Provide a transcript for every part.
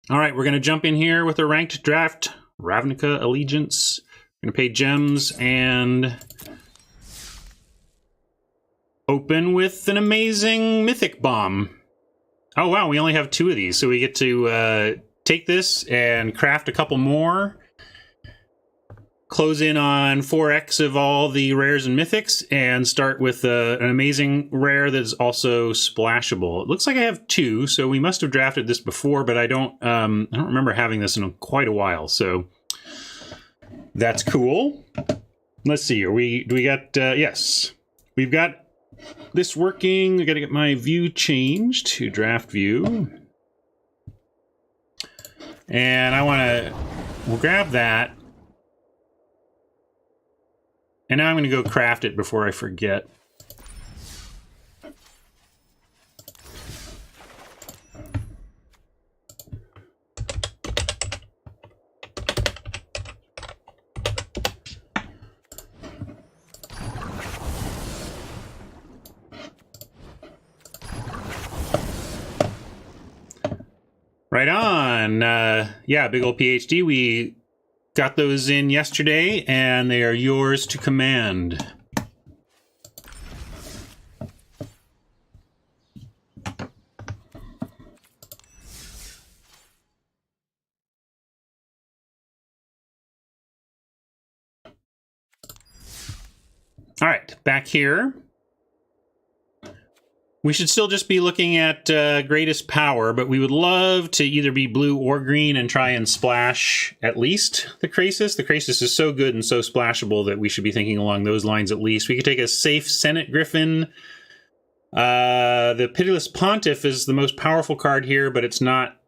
All right, we're going to jump in here with a ranked draft. Ravnica Allegiance. We're going to pay gems and open with an amazing Mythic Bomb. Oh, wow, we only have 2 of these, so we get to take this and craft a couple more. Close in on 4x of all the rares and mythics, and start with an amazing rare that is also splashable. It looks like I have 2, so we must have drafted this before, but I don't remember having this in quite a while, so that's cool. Let's see, do we got, yes. We've got this working. I gotta get my view changed to draft view. And we'll grab that. And now I'm going to go craft it before I forget. Right on. Yeah, big old PhD. We got those in yesterday, and they are yours to command. All right, back here. We should still just be looking at greatest power, but we would love to either be blue or green and try and splash at least the Krasis. The Krasis is so good and so splashable that we should be thinking along those lines at least. We could take a safe Senate Griffin. The Pitiless Pontiff is the most powerful card here, but it's not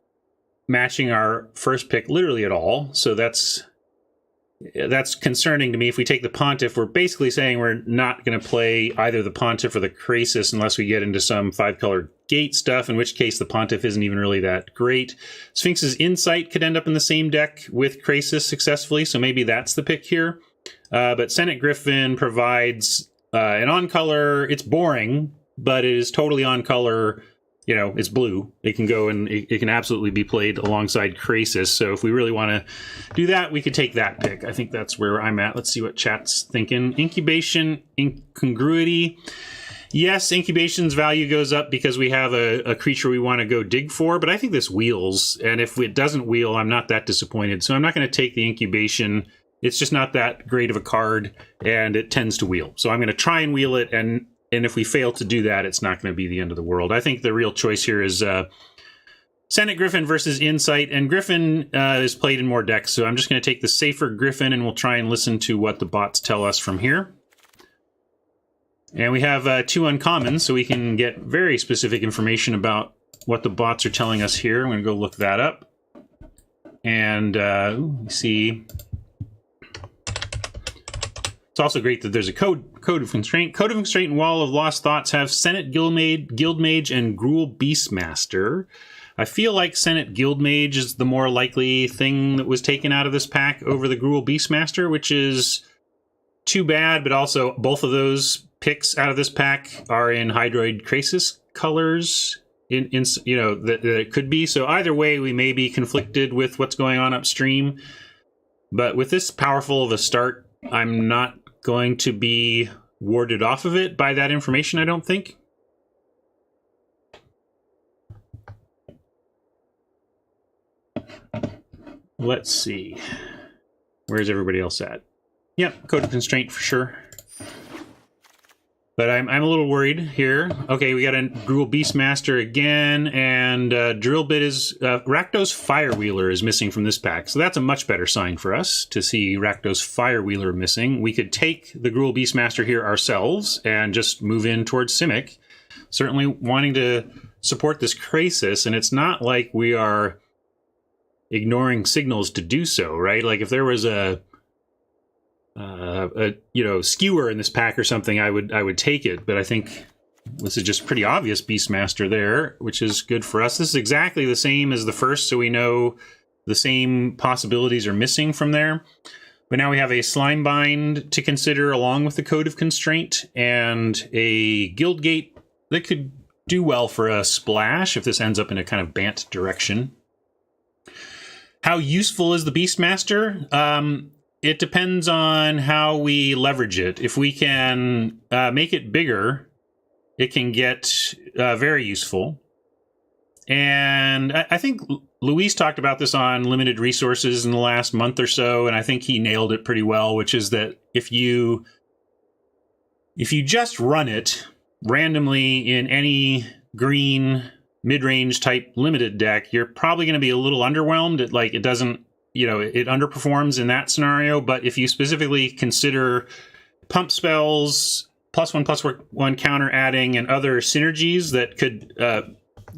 matching our first pick literally at all. So that's concerning to me. If we take the Pontiff, we're basically saying we're not going to play either the Pontiff or the Krasis unless we get into some 5-color gate stuff, in which case the Pontiff isn't even really that great. Sphinx's Insight could end up in the same deck with Krasis successfully, so maybe that's the pick here. But Senate Griffin provides an on-color. It's boring, but it is totally on-color. You know, it's blue. It can go and it can absolutely be played alongside Krasis. So if we really want to do that, we could take that pick. I think that's where I'm at. Let's see what chat's thinking. Incubation, incongruity. Yes, Incubation's value goes up because we have a creature we want to go dig for, but I think this wheels. And if it doesn't wheel, I'm not that disappointed. So I'm not going to take the Incubation. It's just not that great of a card, and it tends to wheel. So I'm going to try and wheel it, and if we fail to do that, it's not going to be the end of the world. I think the real choice here is Senate Griffin versus Insight, and Griffin is played in more decks, so I'm just going to take the safer Griffin, and we'll try and listen to what the bots tell us from here. And we have 2 uncommons, so we can get very specific information about what the bots are telling us here. I'm going to go look that up. And see... It's also great that there's a code of constraint. Code of constraint and Wall of Lost Thoughts have Senate Guildmage and Gruul Beastmaster. I feel like Senate Guildmage is the more likely thing that was taken out of this pack over the Gruul Beastmaster, which is too bad, but also both of those picks out of this pack are in Hydroid Krasis colors. That it could be. So either way, we may be conflicted with what's going on upstream. But with this powerful of a start, I'm not going to be warded off of it by that information, I don't think. Let's see. Where's everybody else at? Yep, Code of Constraint for sure. But I'm a little worried here. Okay, we got a Gruul Beastmaster again, and Drill Bit is... Rakdos Firewheeler is missing from this pack, so that's a much better sign for us to see Rakdos Firewheeler missing. We could take the Gruul Beastmaster here ourselves and just move in towards Simic, certainly wanting to support this Krasis, and it's not like we are ignoring signals to do so, right? Like if there was a skewer in this pack or something, I would take it. But I think this is just pretty obvious Beastmaster there, which is good for us. This is exactly the same as the first, so we know the same possibilities are missing from there. But now we have a Slimebind to consider along with the Code of Constraint and a Guildgate that could do well for a splash if this ends up in a kind of Bant direction. How useful is the Beastmaster? It depends on how we leverage it. If we can make it bigger, it can get very useful. And I think Luis talked about this on limited resources in the last month or so, and I think he nailed it pretty well, which is that if you just run it randomly in any green mid-range type limited deck, you're probably going to be a little underwhelmed. It doesn't, it underperforms in that scenario. But if you specifically consider pump spells, +1/+1 counter adding, and other synergies that could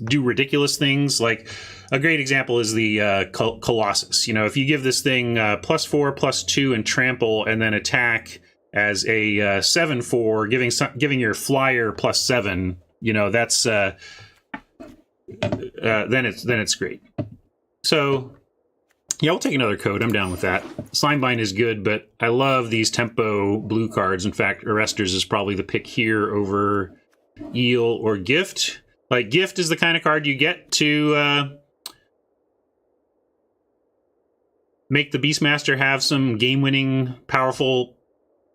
do ridiculous things, like a great example is the Colossus. If you give this thing +4/+2 and trample, and then attack as a 7/4, giving your flyer +7, that's then it's great. So yeah, we'll take another code. I'm down with that. Slimebind is good, but I love these tempo blue cards. In fact, Arresters is probably the pick here over Eel or Gift. Like, Gift is the kind of card you get to make the Beastmaster have some game-winning, powerful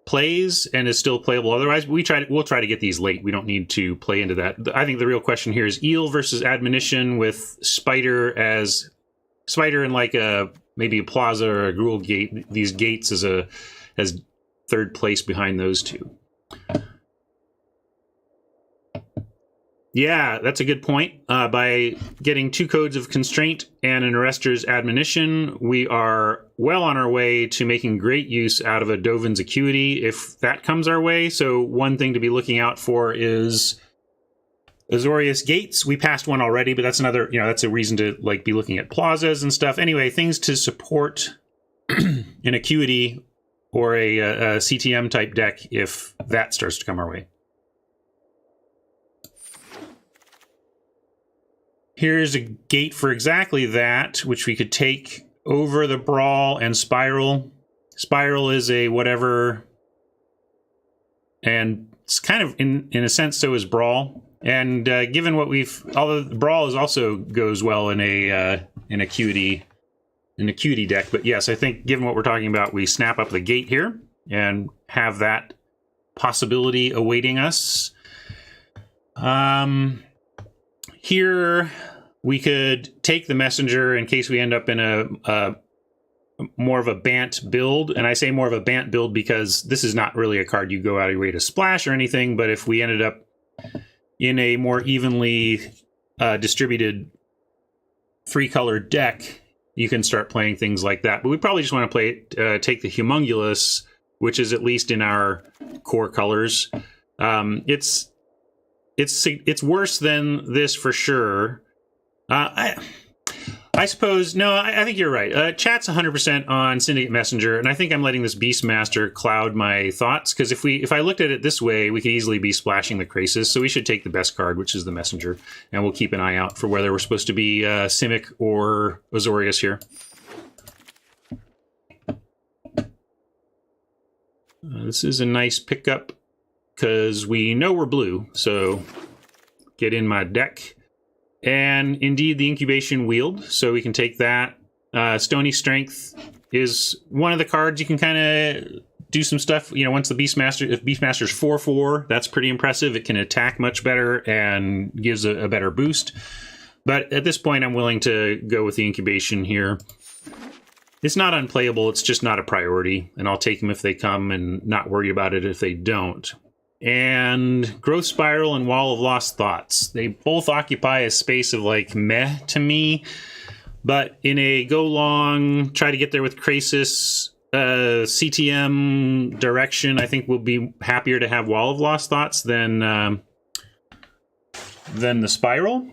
plays and is still playable otherwise. We'll try to get these late. We don't need to play into that. I think the real question here is Eel versus Admonition with Spider and like maybe a Plaza or a Gruul Gate. These gates as third place behind those two. Yeah, that's a good point. By getting 2 codes of Constraint and an Arrester's Admonition, we are well on our way to making great use out of a Dovin's Acuity if that comes our way. So one thing to be looking out for is Azorius Gates. We passed one already, but that's another, that's a reason to be looking at Plazas and stuff. Anyway, things to support an Acuity or a CTM type deck if that starts to come our way. Here's a gate for exactly that, which we could take over the Brawl and Spiral. Spiral is a whatever, and it's kind of, in a sense, so is Brawl. And given what although Brawl also goes well in an Acuity deck, but yes, I think given what we're talking about, we snap up the gate here and have that possibility awaiting us. Here, we could take the Messenger in case we end up in a more of a Bant build. And I say more of a Bant build because this is not really a card you go out of your way to splash or anything, but if we ended up in a more evenly distributed 3-color deck, you can start playing things like that. But we probably just want to take the Humongulous, which is at least in our core colors. It's worse than this for sure. I suppose, no, I think you're right. Chat's 100% on Syndicate Messenger, and I think I'm letting this Beastmaster cloud my thoughts, because if I looked at it this way, we could easily be splashing the Krasis, so we should take the best card, which is the Messenger, and we'll keep an eye out for whether we're supposed to be Simic or Azorius here. This is a nice pickup, because we know we're blue, so get in my deck. And indeed, the Incubation Wield, so we can take that. Stony Strength is one of the cards you can kind of do some stuff. Once the Beastmaster, if Beastmaster's 4/4, that's pretty impressive. It can attack much better and gives a better boost. But at this point, I'm willing to go with the Incubation here. It's not unplayable, it's just not a priority. And I'll take them if they come and not worry about it if they don't. And Growth Spiral and Wall of Lost Thoughts. They both occupy a space of meh to me. But in a go long, try to get there with Krasis, CTM direction, I think we'll be happier to have Wall of Lost Thoughts than the Spiral.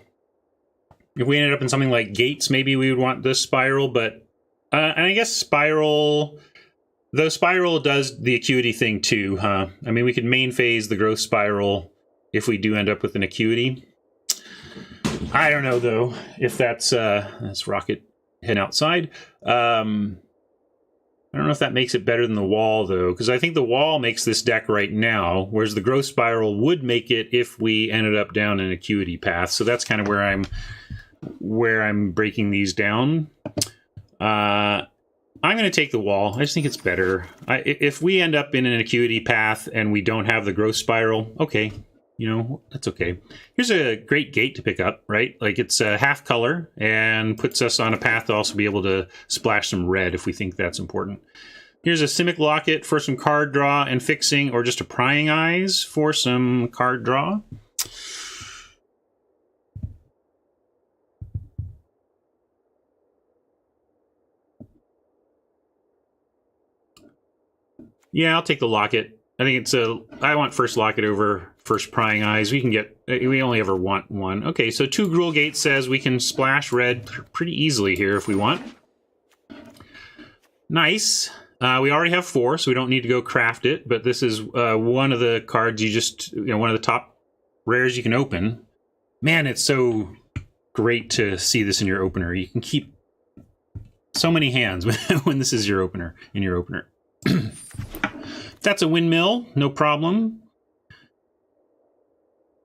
If we ended up in something like Gates, maybe we would want this Spiral, but and I guess Spiral, though Spiral does the Acuity thing too, huh? I mean, we could main phase the Growth Spiral if we do end up with an Acuity. I don't know, though, if that's Rocket head outside. I don't know if that makes it better than the Wall, though, because I think the Wall makes this deck right now, whereas the Growth Spiral would make it if we ended up down an Acuity path. So that's kind of where I'm breaking these down. I'm going to take the wall. I just think it's better. If we end up in an acuity path and we don't have the growth spiral, okay, you know, that's okay. Here's a great gate to pick up, right? Like it's a half color and puts us on a path to also be able to splash some red if we think that's important. Here's a Simic Locket for some card draw and fixing, or just a Prying Eyes for some card draw. Yeah, I'll take the Locket. I think it's I want first Locket over first Prying Eyes. We only ever want one. Okay, so 2 Gruul Gate says we can splash red pretty easily here if we want. Nice. We already have 4, so we don't need to go craft it, but this is one of the cards one of the top rares you can open. Man, it's so great to see this in your opener. You can keep so many hands when this is your opener, in your opener. That's a windmill, no problem.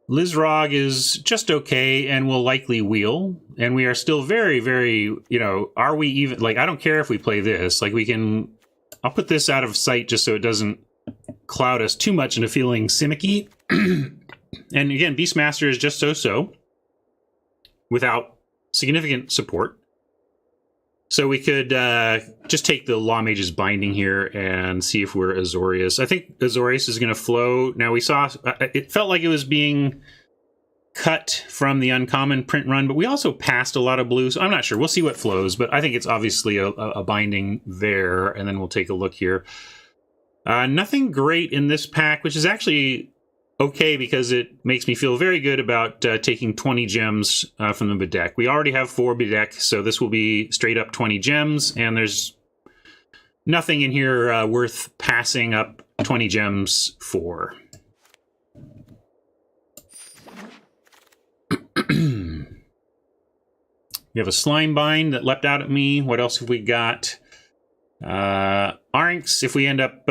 Lizrog is just okay and will likely wheel. And we are still very, very, are we even, like, I don't care if we play this. Like, I'll put this out of sight just so it doesn't cloud us too much into feeling Simic-y. And again, Beastmaster is just so-so without significant support. So we could just take the Law Mage's Binding here and see if we're Azorius. I think Azorius is going to flow. Now we saw, it felt like it was being cut from the uncommon print run, but we also passed a lot of blue, so I'm not sure. We'll see what flows, but I think it's obviously a binding there, and then we'll take a look here. Nothing great in this pack, which is actually okay because it makes me feel very good about taking 20 gems from the Bedeck. We already have 4 Bedeck, so this will be straight up 20 gems, and there's nothing in here worth passing up 20 gems for. We have a Slime Bind that leapt out at me. What else have we got? Arynx, if we end up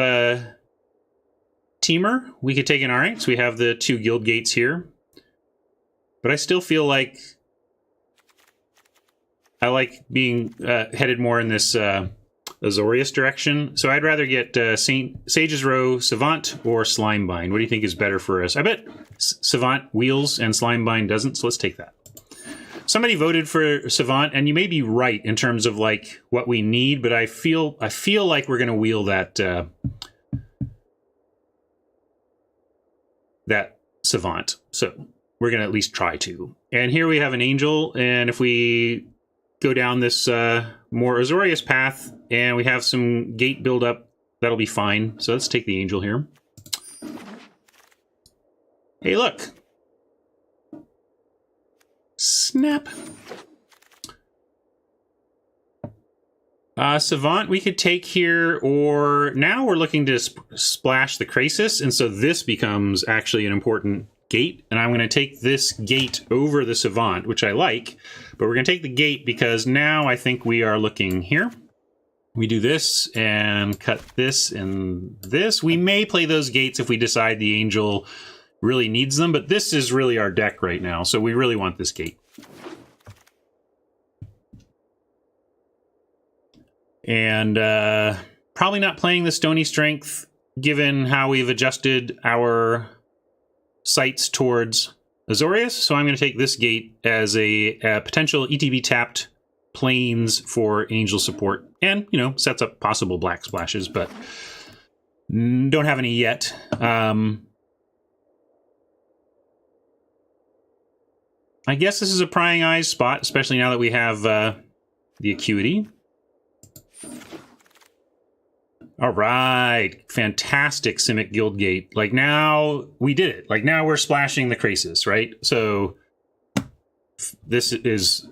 Teamer, we could take an Arynx. We have the 2 Guild Gates here. But I still feel like I like being headed more in this Azorius direction. So I'd rather get Sage's Row, Savant, or Slime Bind. What do you think is better for us? I bet Savant wheels and Slime Bind doesn't, so let's take that. Somebody voted for Savant, and you may be right in terms of like what we need, but I feel like we're going to wheel that that Savant. So we're going to at least try to. And here we have an Angel, and if we go down this more Azorius path, and we have some gate buildup, that'll be fine. So let's take the Angel here. Hey, look. Snap. Savant we could take here, or now we're looking to splash the Krasis, and so this becomes actually an important gate, and I'm going to take this gate over the Savant, which I like, but we're going to take the gate because now I think we are looking here. We do this and cut this and this. We may play those gates if we decide the Angel really needs them, but this is really our deck right now, so we really want this gate. And probably not playing the Stony Strength, given how we've adjusted our sights towards Azorius, so I'm going to take this gate as a potential ETB tapped planes for Angel support, and, sets up possible black splashes, but don't have any yet. I guess this is a Prying Eyes spot, especially now that we have the Acuity. All right, fantastic Simic Guildgate. Like, now we did it. Like, now we're splashing the Krasis, right? So this is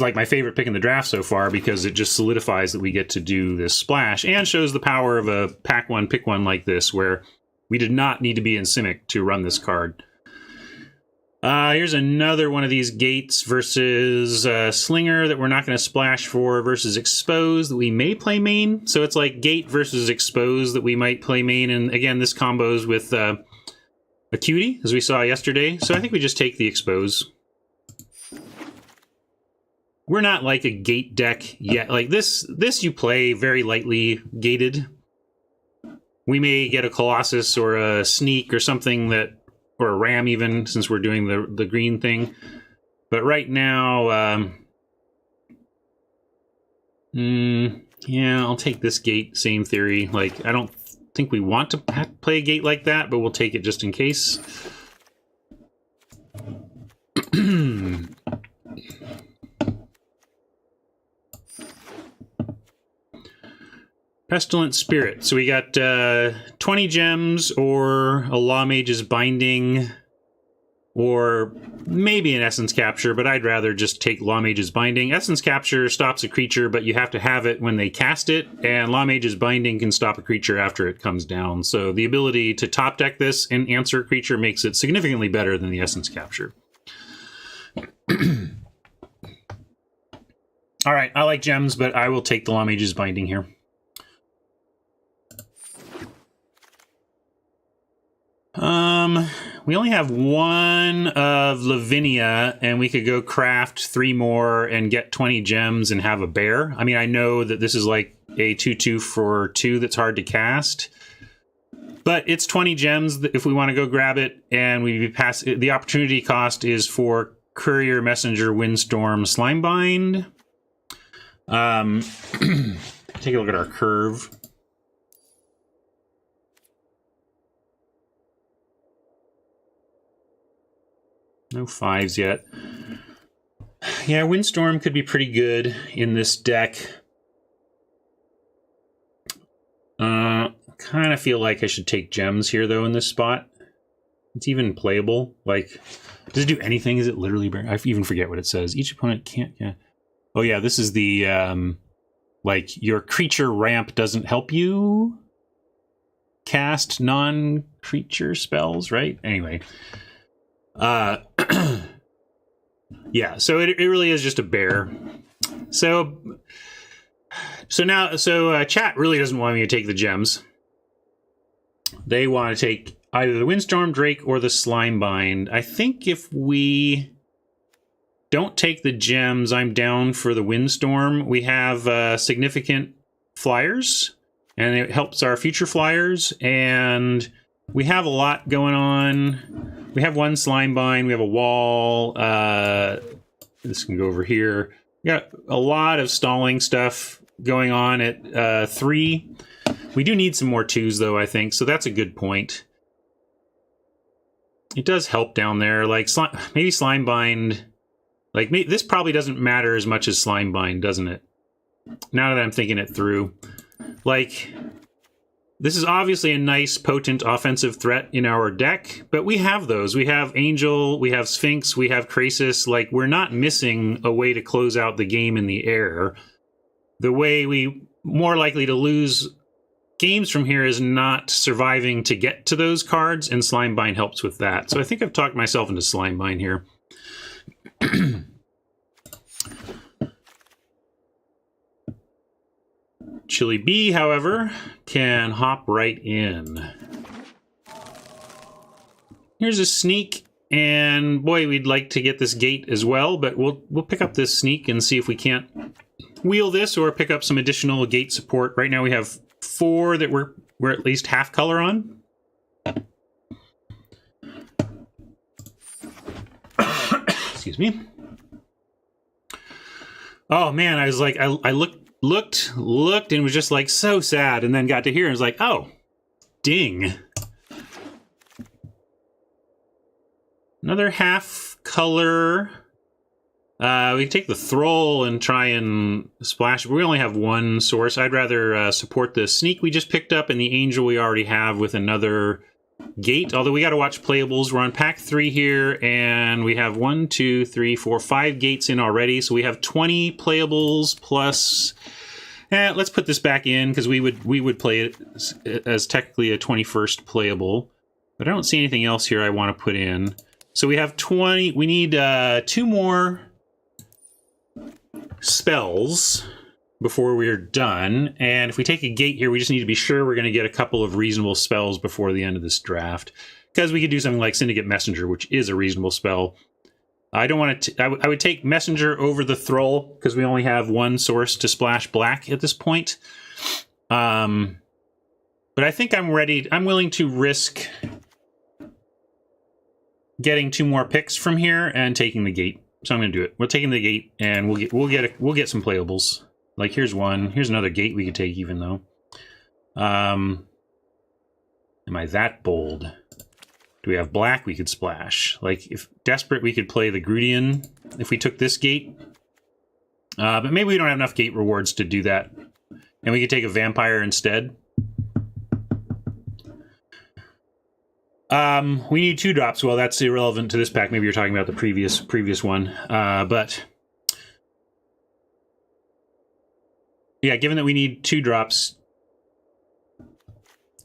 like my favorite pick in the draft so far because it just solidifies that we get to do this splash and shows the power of a pack one, pick one like this, where we did not need to be in Simic to run this card. Here's another one of these gates versus Slinger that we're not going to splash for versus Expose that we may play main. So it's like gate versus Expose that we might play main. And again, this combos with Acuity, as we saw yesterday. So I think we just take the Expose. we're not like a gate deck yet. Like this you play very lightly gated. We may get a Colossus or a Sneak or something that, or a Ram even, since we're doing the green thing. But right now, yeah, I'll take this gate, same theory. Like, I don't think we want to play a gate like that, but we'll take it just in case. Pestilent Spirit. So we got 20 gems or a Law Mage's Binding or maybe an Essence Capture, but I'd rather just take Law Mage's Binding. Essence Capture stops a creature, but you have to have it when they cast it, and Law Mage's Binding can stop a creature after it comes down. So the ability to top deck this and answer a creature makes it significantly better than the Essence Capture. All right, I like gems, but I will take the Law Mage's Binding here. We only have one of Lavinia, and we could go craft 3 more and get 20 gems and have a bear. I mean, I know that this is like a 2/2 for 2 that's hard to cast, but it's 20 gems if we want to go grab it, and we pass. The opportunity cost is for Courier, Messenger, Windstorm, Slimebind. Take a look at our curve. No 5s yet. Yeah, Windstorm could be pretty good in this deck. Kind of feel like I should take gems here, though, in this spot. It's even playable. Like, does it do anything? Is it literally... I even forget what it says. Each opponent can't... Yeah. Oh, yeah, this is the... like, your creature ramp doesn't help you cast non-creature spells, right? Anyway... yeah, so it really is just a bear. So chat really doesn't want me to take the gems. They want to take either the Windstorm Drake or the Slimebind. I think if we don't take the gems, I'm down for the Windstorm. We have significant flyers, and it helps our future flyers, and we have a lot going on. We have one Slimebind, we have a wall, this can go over here. We got a lot of stalling stuff going on at 3. We do need some more 2s, though, I think, so that's a good point. It does help down there, like, maybe Slimebind, like, this probably doesn't matter as much as Slimebind, doesn't it? Now that I'm thinking it through. Like... This is obviously a nice, potent offensive threat in our deck, but we have those. We have Angel, we have Sphinx, we have Krasis. Like, we're not missing a way to close out the game in the air. The way we more likely to lose games from here is not surviving to get to those cards, and Slimebind helps with that. So I think I've talked myself into Slimebind here. Chili Bee, however, can hop right in. Here's a Sneak, and boy, we'd like to get this gate as well, but we'll pick up this Sneak and see if we can't wheel this or pick up some additional gate support. Right now we have 4 that we're at least half color on. Excuse me. Oh man, I was like, I looked and was just like so sad, and then got to here and was like, oh, ding. Another half color. We can take the Thrall and try and splash. We only have one source. I'd rather support the Sneak we just picked up and the Angel we already have with another gate. Although we got to watch playables. We're on pack 3 here, and we have 1, 2, 3, 4, 5 gates in already. So we have 20 playables plus. Let's put this back in because we would play it as technically a 21st playable. But I don't see anything else here I want to put in. So we have 20. We need 2 more spells before we're done. And if we take a gate here, we just need to be sure we're going to get a couple of reasonable spells before the end of this draft. Because we could do something like Syndicate Messenger, which is a reasonable spell. I don't want to. I would take Messenger over the Thrall because we only have one source to splash black at this point. But I think I'm ready. I'm willing to risk getting 2 more picks from here and taking the gate. So I'm going to do it. We're taking the gate, and we'll get some playables. Like here's one. Here's another gate we could take, even though. Am I that bold? Do we have black we could splash? Like, if desperate, we could play the Grudian if we took this gate. But maybe we don't have enough gate rewards to do that. And we could take a vampire instead. We need 2 drops. Well, that's irrelevant to this pack. Maybe you're talking about the previous one. But yeah, given that we need 2 drops,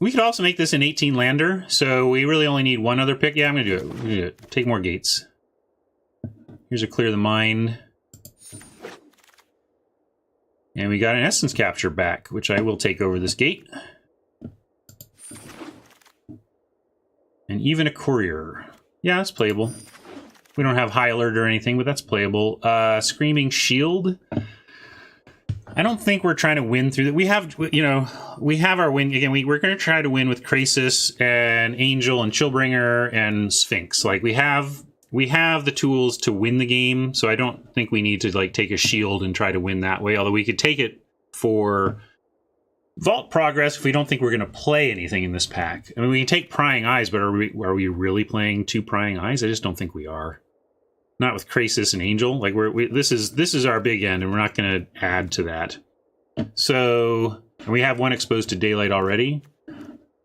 we could also make this an 18 lander, so we really only need 1 other pick. Yeah, I'm gonna do it. We're gonna do it. Take more gates. Here's a Clear the Mind. And we got an Essence Capture back, which I will take over this gate. And even a Courier. Yeah, that's playable. We don't have High Alert or anything, but that's playable. Screaming Shield. I don't think we're trying to win through that. We have, you know, we have our win. Again, we're going to try to win with Krasis and Angel and Chillbringer and Sphinx. Like, we have the tools to win the game, so I don't think we need to, like, take a shield and try to win that way, although we could take it for Vault Progress if we don't think we're going to play anything in this pack. I mean, we can take Prying Eyes, but are we really playing 2 Prying Eyes? I just don't think we are. Not with Krasis and Angel. Like, this is our big end, and we're not going to add to that. So, and we have 1 exposed to Daylight already.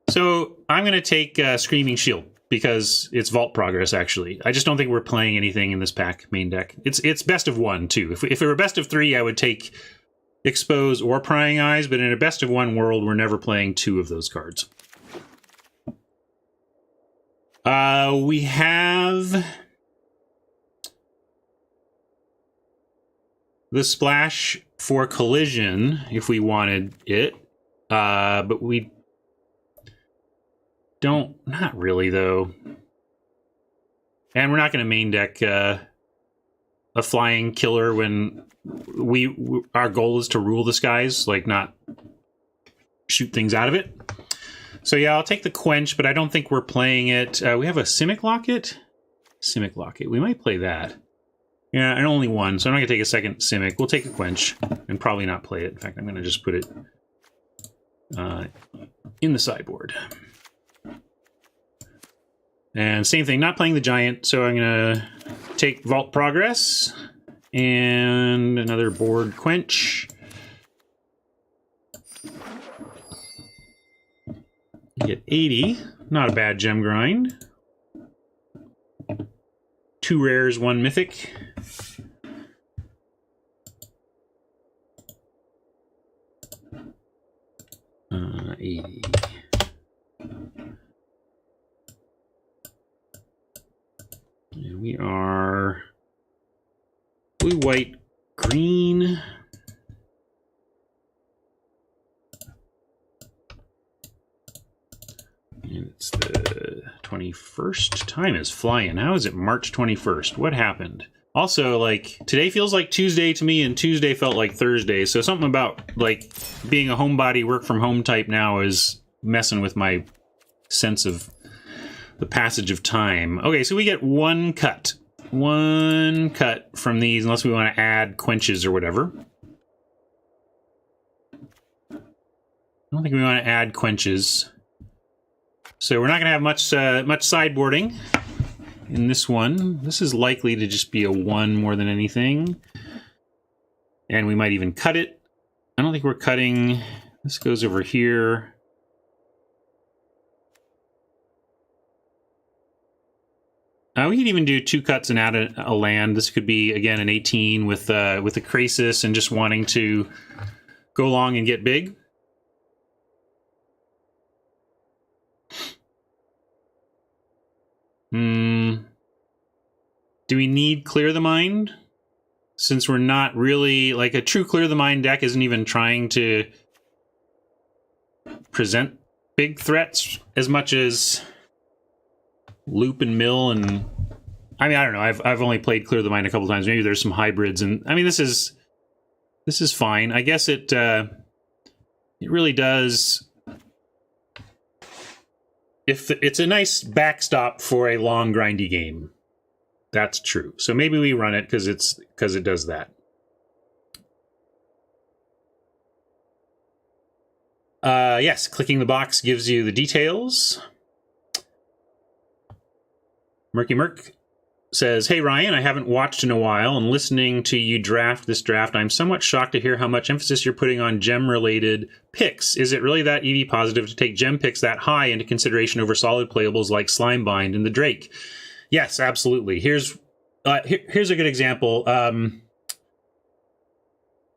So I'm going to take Screaming Shield because it's Vault Progress. Actually, I just don't think we're playing anything in this pack main deck. It's best of 1 too. If it were best of 3, I would take Expose or Prying Eyes. But in a best of 1 world, we're never playing 2 of those cards. We have the splash for Collision if we wanted it, but we don't. Not really, though. And we're not going to main deck a flying killer when our goal is to rule the skies, like not shoot things out of it. So yeah, I'll take the Quench, but I don't think we're playing it. We have a Simic Locket? Simic Locket. We might play that. Yeah, and only 1, so I'm not going to take a second Simic. We'll take a Quench and probably not play it. In fact, I'm going to just put it in the sideboard. And same thing, not playing the Giant, so I'm going to take Vault Progress and another board Quench. Get 80. Not a bad gem grind. 2 rares, 1 mythic. Uh, 80. And we are blue, white, green. And it's the 21st. Time is flying. How is it March 21st? What happened? Also, like, today feels like Tuesday to me, and Tuesday felt like Thursday. So something about, like, being a homebody, work from home type now is messing with my sense of the passage of time. Okay, so we get 1 cut. 1 cut from these, unless we want to add Quenches or whatever. I don't think we want to add Quenches. So we're not going to have much sideboarding in this one. This is likely to just be a 1 more than anything. And we might even cut it. I don't think we're cutting. This goes over here. We could even do 2 cuts and add a land. This could be, again, an 18 with the Krasis and just wanting to go long and get big. Do we need Clear the Mind? Since we're not really, like, a true Clear the Mind deck isn't even trying to present big threats as much as loop and mill and I mean, I don't know. I've only played Clear the Mind a couple times. Maybe there's some hybrids, and I mean, this is fine. I guess it really does. If it's a nice backstop for a long grindy game, that's true. So maybe we run it because it does that. Yes, clicking the box gives you the details. Murky Merc says, "Hey Ryan, I haven't watched in a while, and listening to you draft this draft, I'm somewhat shocked to hear how much emphasis you're putting on gem-related picks. Is it really that EV positive to take gem picks that high into consideration over solid playables like Slimebind and the Drake?" Yes, absolutely. Here's a good example.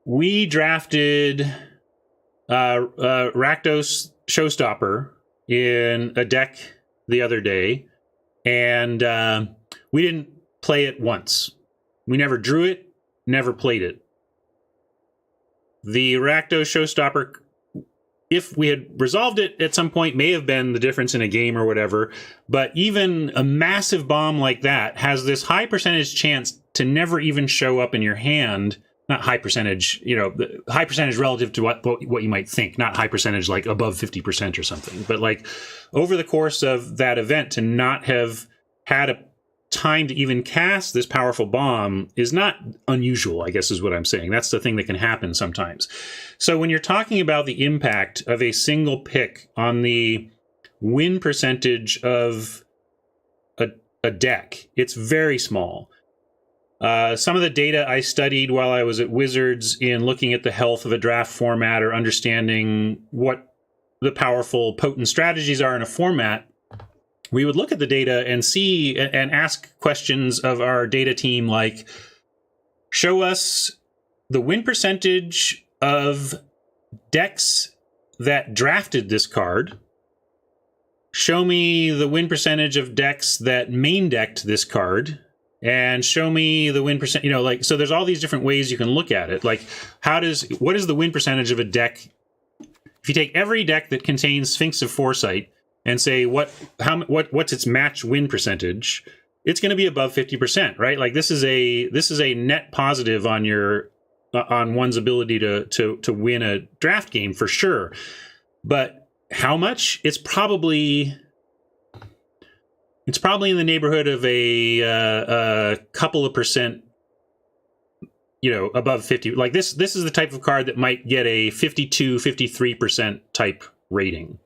We drafted Rakdos Showstopper in a deck the other day, and we didn't play it once. We never drew it, never played it. The Rakdos Showstopper, if we had resolved it at some point, may have been the difference in a game or whatever, but even a massive bomb like that has this high percentage chance to never even show up in your hand. Not high percentage, high percentage relative to what you might think, not high percentage like above 50% or something, but like over the course of that event to not have had a time to even cast this powerful bomb is not unusual, I guess is what I'm saying. That's the thing that can happen sometimes. So when you're talking about the impact of a single pick on the win percentage of a deck, it's very small. Some of the data I studied while I was at Wizards in looking at the health of a draft format or understanding what the powerful, potent strategies are in a format, we would look at the data and see and ask questions of our data team like, show us the win percentage of decks that drafted this card. Show me the win percentage of decks that main decked this card. And show me the win percent, so there's all these different ways you can look at it. Like, what is the win percentage of a deck? If you take every deck that contains Sphinx of Foresight and say what's its match win percentage, it's going to be above 50%, right? Like this is a net positive on one's ability to win a draft game for sure. But how much? It's probably in the neighborhood of a couple of percent, above 50. Like this is the type of card that might get a 52, 53% type rating.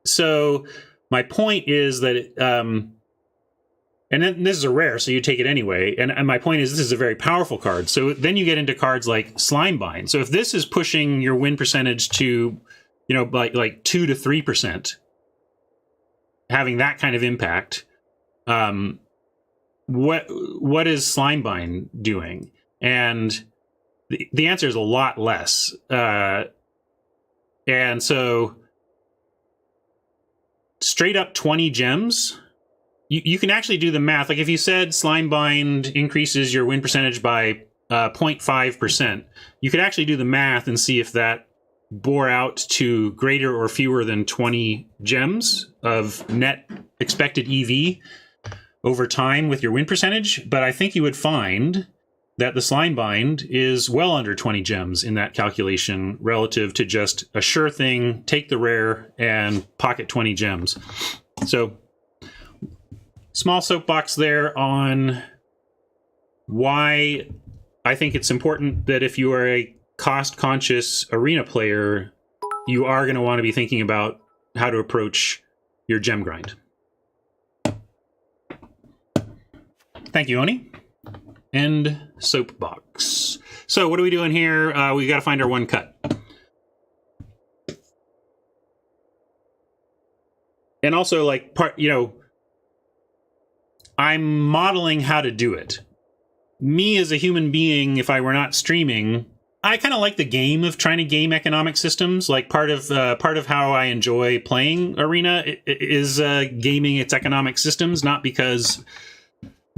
So my point is that, and then this is a rare, so you take it anyway. And my point is this is a very powerful card. So then you get into cards like Slimebind. So if this is pushing your win percentage to, like 2 to 3%, having that kind of impact, what is Slimebind doing? And the answer is a lot less. And so straight up 20 gems, you can actually do the math. Like if you said Slimebind increases your win percentage by 0.5%, you could actually do the math and see if that bore out to greater or fewer than 20 gems of net expected EV over time with your win percentage. But I think you would find that the Slimebind is well under 20 gems in that calculation relative to just a sure thing, take the rare and pocket 20 gems. So small soapbox there on why I think it's important that if you are a cost-conscious arena player, you are going to want to be thinking about how to approach your gem grind. Thank you, Oni. End soapbox. So what are we doing here? We got to find our one cut. And also, I'm modeling how to do it. Me as a human being, if I were not streaming, I kind of like the game of trying to game economic systems. Like part of how I enjoy playing Arena is gaming its economic systems, not because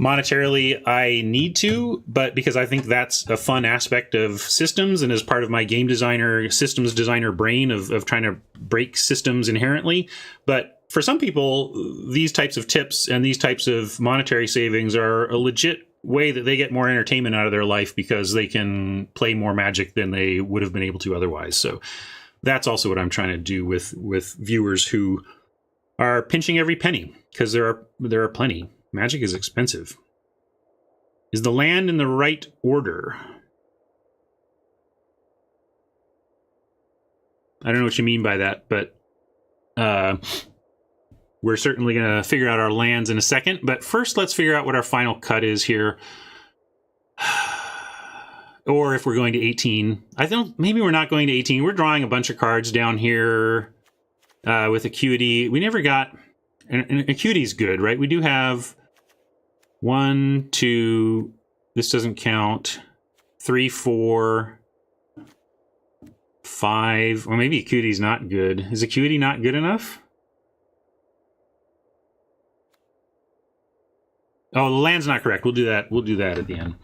monetarily I need to, but because I think that's a fun aspect of systems and as part of my game designer, systems designer brain of trying to break systems inherently. But for some people, these types of tips and these types of monetary savings are a legit way that they get more entertainment out of their life because they can play more Magic than they would have been able to otherwise. So that's also what I'm trying to do with viewers who are pinching every penny, because there are plenty. Magic is expensive. Is the land in the right order? I don't know what you mean by that, but we're certainly going to figure out our lands in a second. But first, let's figure out what our final cut is here. Or if we're going to 18. I think maybe we're not going to 18. We're drawing a bunch of cards down here with Acuity. We never got... And Acuity's good, right? We do have 1, 2... This doesn't count. 3, 4... 5... Well, maybe Acuity's not good. Is Acuity not good enough? Oh, the land's not correct. We'll do that. We'll do that at the end.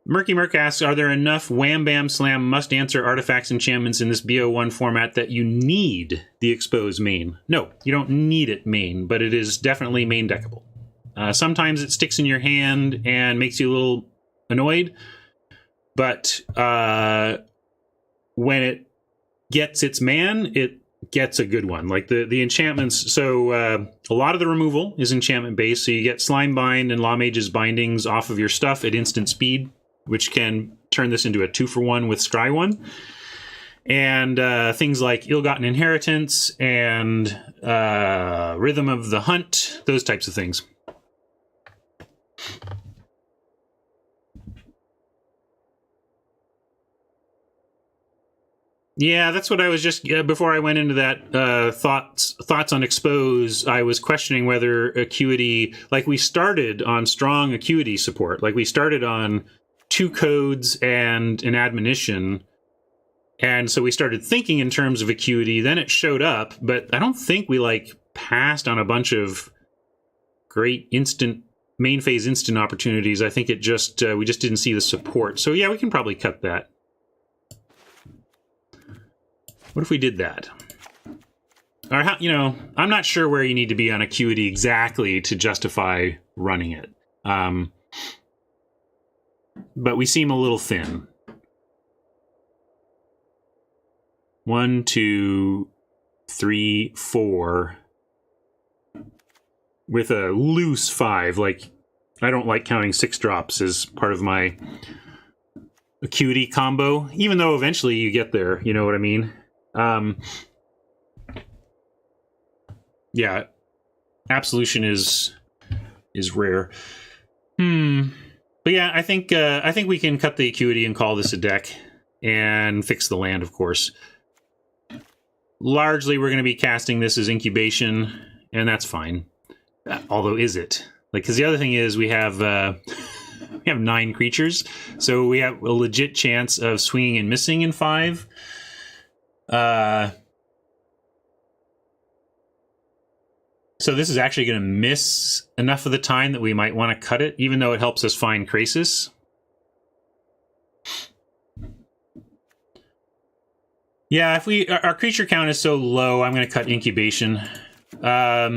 Murky Murk asks, are there enough Wham Bam Slam must answer artifacts enchantments in this BO1 format that you need the exposed main? No, you don't need it main, but it is definitely main deckable. Sometimes it sticks in your hand and makes you a little annoyed, but when it gets its man, it gets a good one. Like the enchantments, so a lot of the removal is enchantment based, so you get Slime Bind and Law Mage's bindings off of your stuff at instant speed, which can turn this into a 2-for-1 with Scry 1. And things like Ill-Gotten Inheritance and Rhythm of the Hunt, those types of things. Yeah, that's what I was just, before I went into that, thoughts on Expose, I was questioning whether Acuity, like we started on strong Acuity support, like we started on 2 codes and an admonition, and so we started thinking in terms of Acuity, then it showed up, but I don't think we, like, passed on a bunch of great instant, main phase instant opportunities. I think it just, we just didn't see the support. So yeah, we can probably cut that. What if we did that? Or how, you know, I'm not sure where you need to be on Acuity exactly to justify running it. But we seem a little thin. 1, 2, 3, 4. With a loose 5. Like, I don't like counting 6 drops as part of my Acuity combo, even though eventually you get there, you know what I mean? Yeah, Absolution is rare. But yeah, I think we can cut the Acuity and call this a deck and fix the land, of course. Largely, we're going to be casting this as Incubation, and that's fine. Although, is it? Like, because the other thing is we have 9 creatures, so we have a legit chance of swinging and missing in 5. So this is actually going to miss enough of the time that we might want to cut it, even though it helps us find Krasis. Yeah, if our creature count is so low, I'm going to cut Incubation. At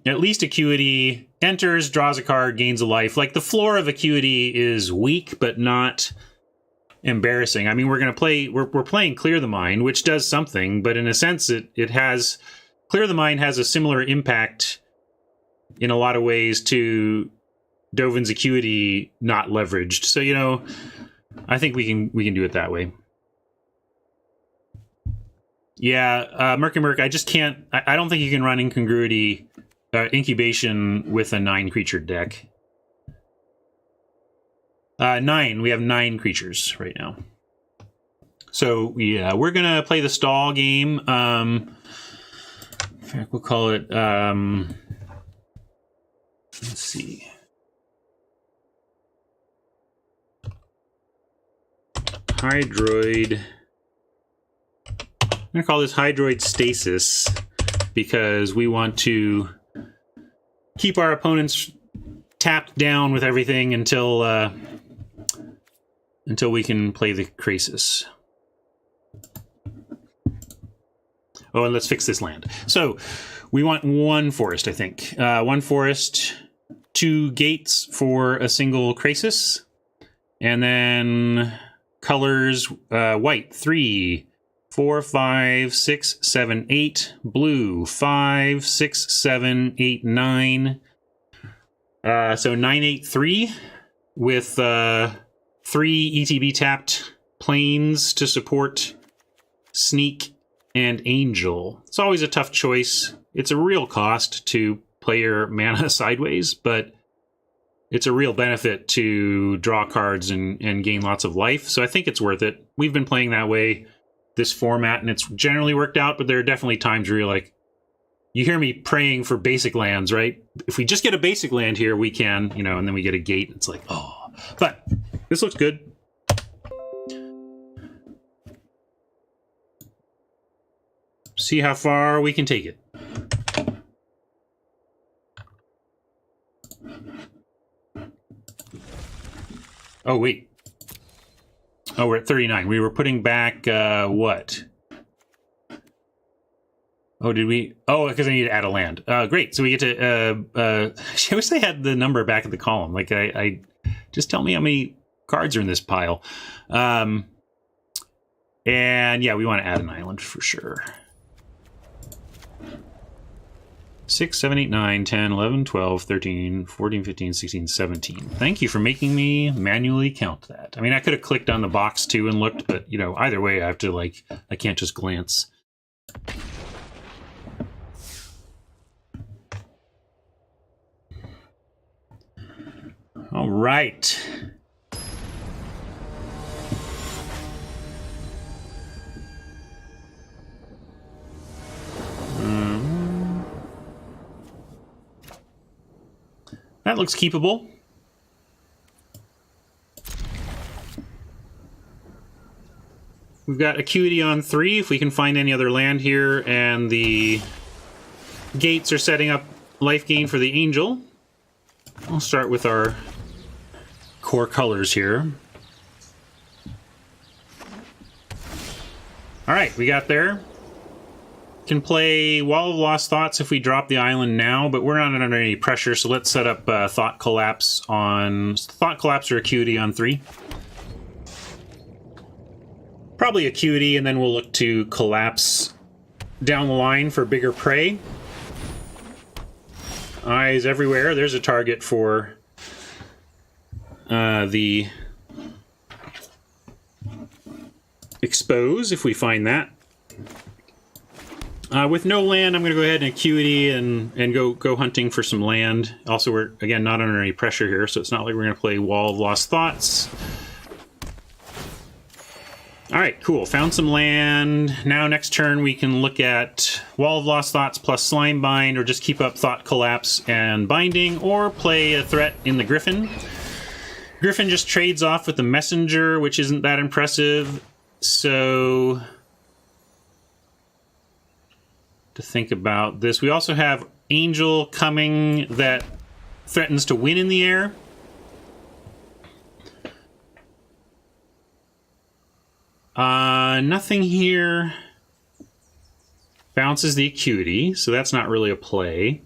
least Acuity enters, draws a card, gains a life. Like, the floor of Acuity is weak, but not embarrassing. I mean, we're playing Clear the Mind, which does something, but in a sense, it has... Clear the Mind has a similar impact in a lot of ways to Dovin's Acuity not leveraged. So, you know, I think we can do it that way. Yeah, Murky Murk, I just can't... I don't think you can run Incongruity, Incubation with a 9-creature deck. 9. We have 9 creatures right now. So, yeah, we're going to play the stall game. In fact, we'll call it... let's see. Hydroid... I'm going to call this Hydroid Stasis, because we want to keep our opponents tapped down with everything until until we can play the Krasis. Oh, and let's fix this land. So we want one forest, I think. One forest, 2 gates for a single Krasis. And then colors, white, 3, 4, 5, 6, 7, 8. Blue, 5, 6, 7, 8, 9. So 9, 8, 3 with 3 ETB tapped planes to support Sneak and Angel. It's always a tough choice. It's a real cost to play your mana sideways, but it's a real benefit to draw cards and gain lots of life. So I think it's worth it. We've been playing that way, this format, and it's generally worked out, but there are definitely times where you're like, you hear me praying for basic lands, right? If we just get a basic land here, we can, you know, and then we get a gate. It's like, oh, but this looks good. See how far we can take it. Oh, wait. Oh, we're at 39. We were putting back, what? Oh, did we? Oh, because I need to add a land. Great. So we get to, I wish they had the number back at the column. Like, I just tell me how many cards are in this pile. And yeah, we want to add an island for sure. 6, 7, 8, 9, 10, 11, 12, 13, 14, 15, 16, 17. Thank you for making me manually count that. I mean, I could have clicked on the box too and looked, but, you know, either way, I have to, like, I can't just glance. All right. That looks keepable. We've got Acuity on 3, if we can find any other land here, and the gates are setting up life gain for the Angel. I'll start with our core colors here. All right, we got there. Can play Wall of Lost Thoughts if we drop the island now, but we're not under any pressure, so let's set up Thought Collapse or Acuity on 3. Probably Acuity, and then we'll look to Collapse down the line for bigger prey. Eyes everywhere. There's a target for the Expose, if we find that. With no land, I'm going to go ahead and Acuity and go hunting for some land. Also, we're, again, not under any pressure here, so it's not like we're going to play Wall of Lost Thoughts. All right, cool. Found some land. Now, next turn, we can look at Wall of Lost Thoughts plus Slime Bind, or just keep up Thought Collapse and Binding, or play a threat in the Griffin. Griffin just trades off with the Messenger, which isn't that impressive, so to think about this. We also have Angel coming that threatens to win in the air. Nothing here. Bounces the Acuity, so that's not really a play.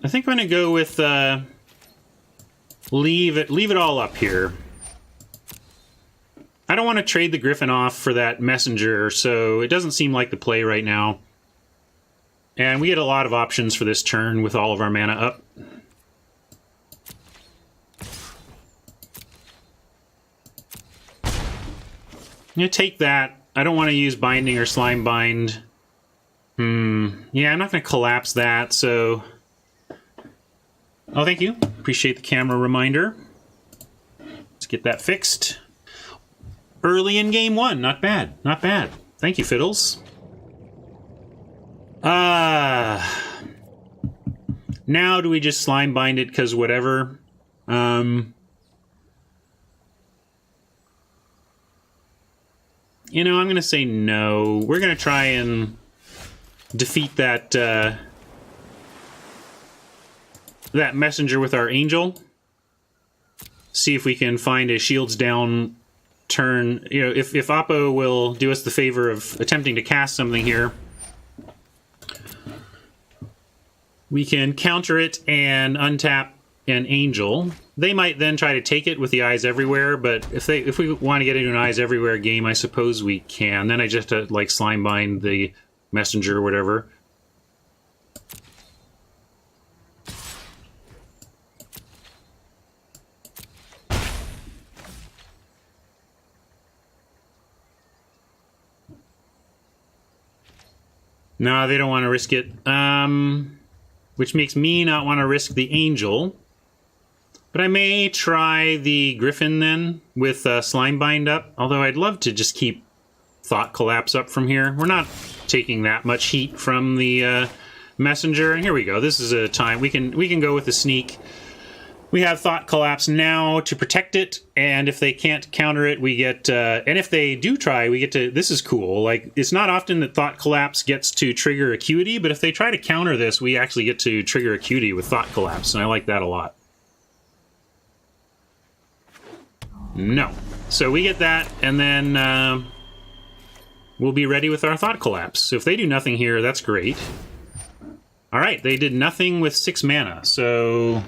I think I'm going to go with leave it all up here. I don't want to trade the Griffin off for that Messenger, so it doesn't seem like the play right now. And we get a lot of options for this turn with all of our mana up. I'm going to take that. I don't want to use Binding or Slime Bind. Yeah, I'm not going to collapse that, so... Oh, thank you. Appreciate the camera reminder. Let's get that fixed. Early in game 1. Not bad. Not bad. Thank you, Fiddles. Now do we just Slime Bind it because whatever? You know, I'm going to say no. We're going to try and defeat that that Messenger with our Angel. see if we can find a shields down turn. You know, if Oppo will do us the favor of attempting to cast something here, we can counter it and untap an Angel. They might then try to take it with the Eyes Everywhere, but if we want to get into an Eyes Everywhere game, I suppose we can. Then I just have to, like, slime bind the messenger or whatever. No, they don't want to risk it. Which makes me not want to risk the Angel. But I may try the Griffin then with Slime Bind up. Although I'd love to just keep Thought Collapse up from here. We're not taking that much heat from the Messenger. And here we go. This is a time we can go with the Sneak. We have Thought Collapse now to protect it, and if they can't counter it, we get... and if they do try, we get to... This is cool. Like, it's not often that Thought Collapse gets to trigger Acuity, but if they try to counter this, we actually get to trigger Acuity with Thought Collapse, and I like that a lot. No. So we get that, and then we'll be ready with our Thought Collapse. So if they do nothing here, that's great. Alright, they did nothing with 6 mana, so...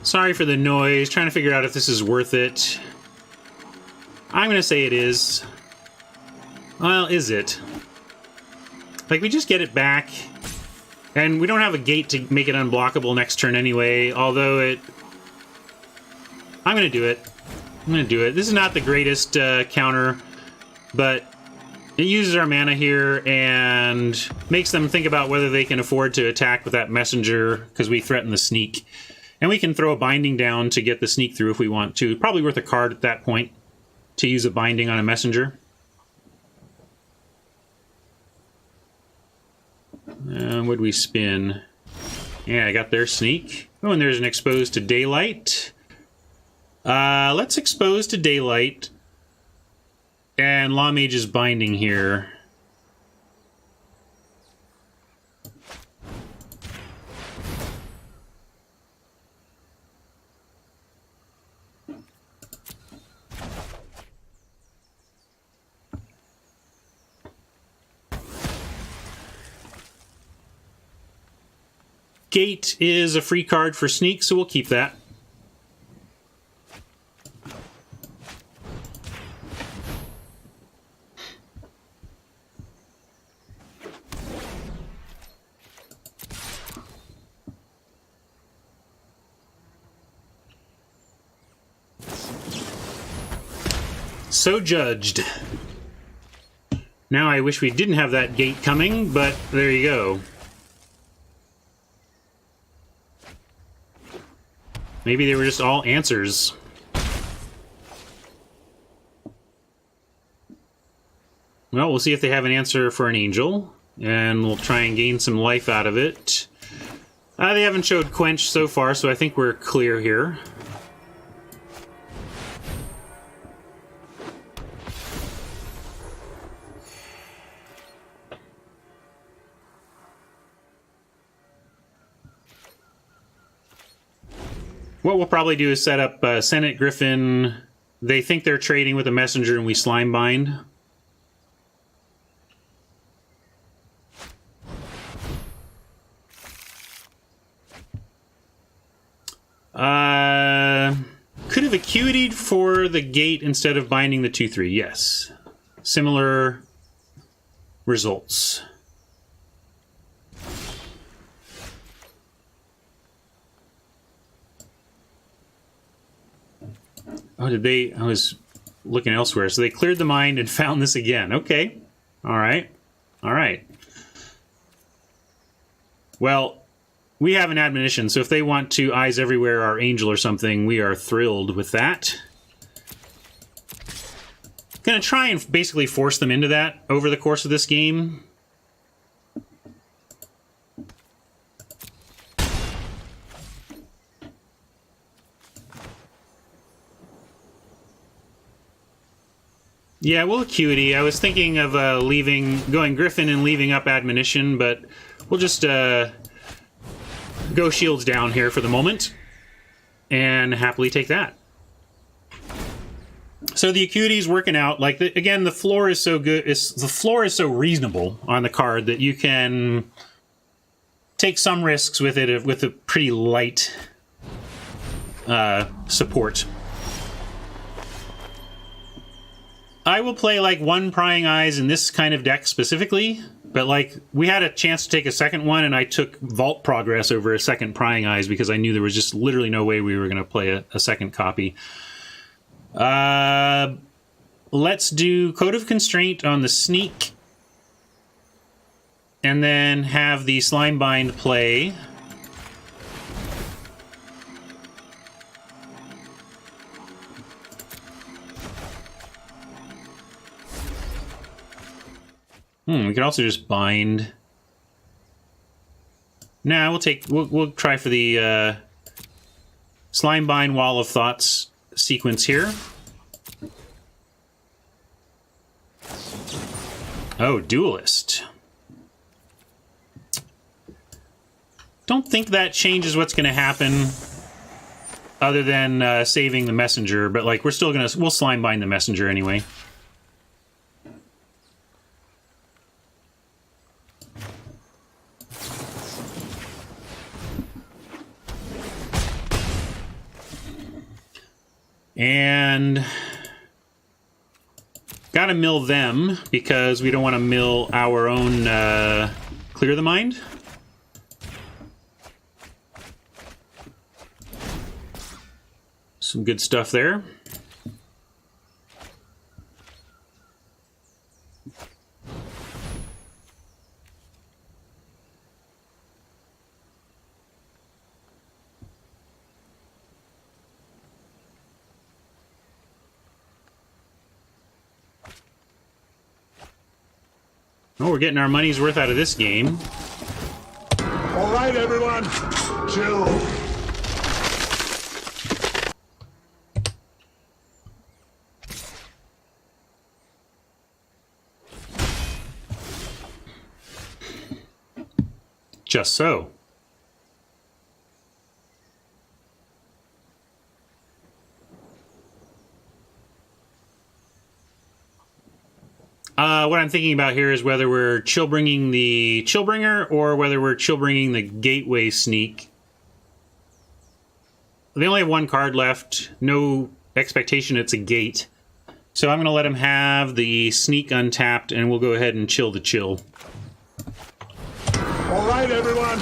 Sorry for the noise, trying to figure out if this is worth it. I'm going to say it is. Well, is it? Like, we just get it back, and we don't have a gate to make it unblockable next turn anyway, although it... I'm going to do it. I'm going to do it. This is not the greatest counter, but it uses our mana here and makes them think about whether they can afford to attack with that messenger, because we threaten the Sneak. And we can throw a binding down to get the Sneak through if we want to. Probably worth a card at that point to use a binding on a messenger. What'd we spin? Yeah, I got their Sneak. Oh, and there's an Exposed to Daylight. Let's Expose to Daylight. And Law Mage's binding here. Gate is a free card for Sneak, so we'll keep that. So judged. Now I wish we didn't have that gate coming, but there you go. Maybe they were just all answers. Well, we'll see if they have an answer for an Angel, and we'll try and gain some life out of it. They haven't showed Quench so far, so I think we're clear here. What we'll probably do is set up Senate Griffin. They think they're trading with a messenger and we slime bind. Could have Acuitied for the gate instead of binding the 2/3. Yes. Similar results. Oh, did they... I was looking elsewhere. So they cleared the mind and found this again. Okay. All right. All right. Well, we have an admonition, so if they want to Eyes Everywhere our Angel or something, we are thrilled with that. Gonna try and basically force them into that over the course of this game. Yeah, we'll Acuity. I was thinking of going Griffin and leaving up Admonition, but we'll just go Shields down here for the moment and happily take that. So the Acuity's working out. Like, again, the floor is so good. The floor is so reasonable on the card that you can take some risks with it with a pretty light support. I will play like one Prying Eyes in this kind of deck specifically, but like we had a chance to take a second one and I took Vault Progress over a second Prying Eyes because I knew there was just literally no way we were going to play a second copy. Let's do Code of Constraint on the Sneak and then have the Slimebind play. We could also just bind. Nah, we'll try for the Slimebind Wall of Thoughts sequence here. Oh, Duelist. Don't think that changes what's going to happen other than saving the Messenger, but like we'll Slimebind the Messenger anyway. And gotta mill them because we don't want to mill our own Clear the Mind. Some good stuff there. Oh, we're getting our money's worth out of this game. All right, everyone, chill. Just so. What I'm thinking about here is whether we're chill-bringing the Chillbringer or whether we're chill-bringing the Gateway Sneak. They only have one card left. No expectation it's a gate. So I'm going to let him have the Sneak untapped, and we'll go ahead and chill the chill. All right, everyone,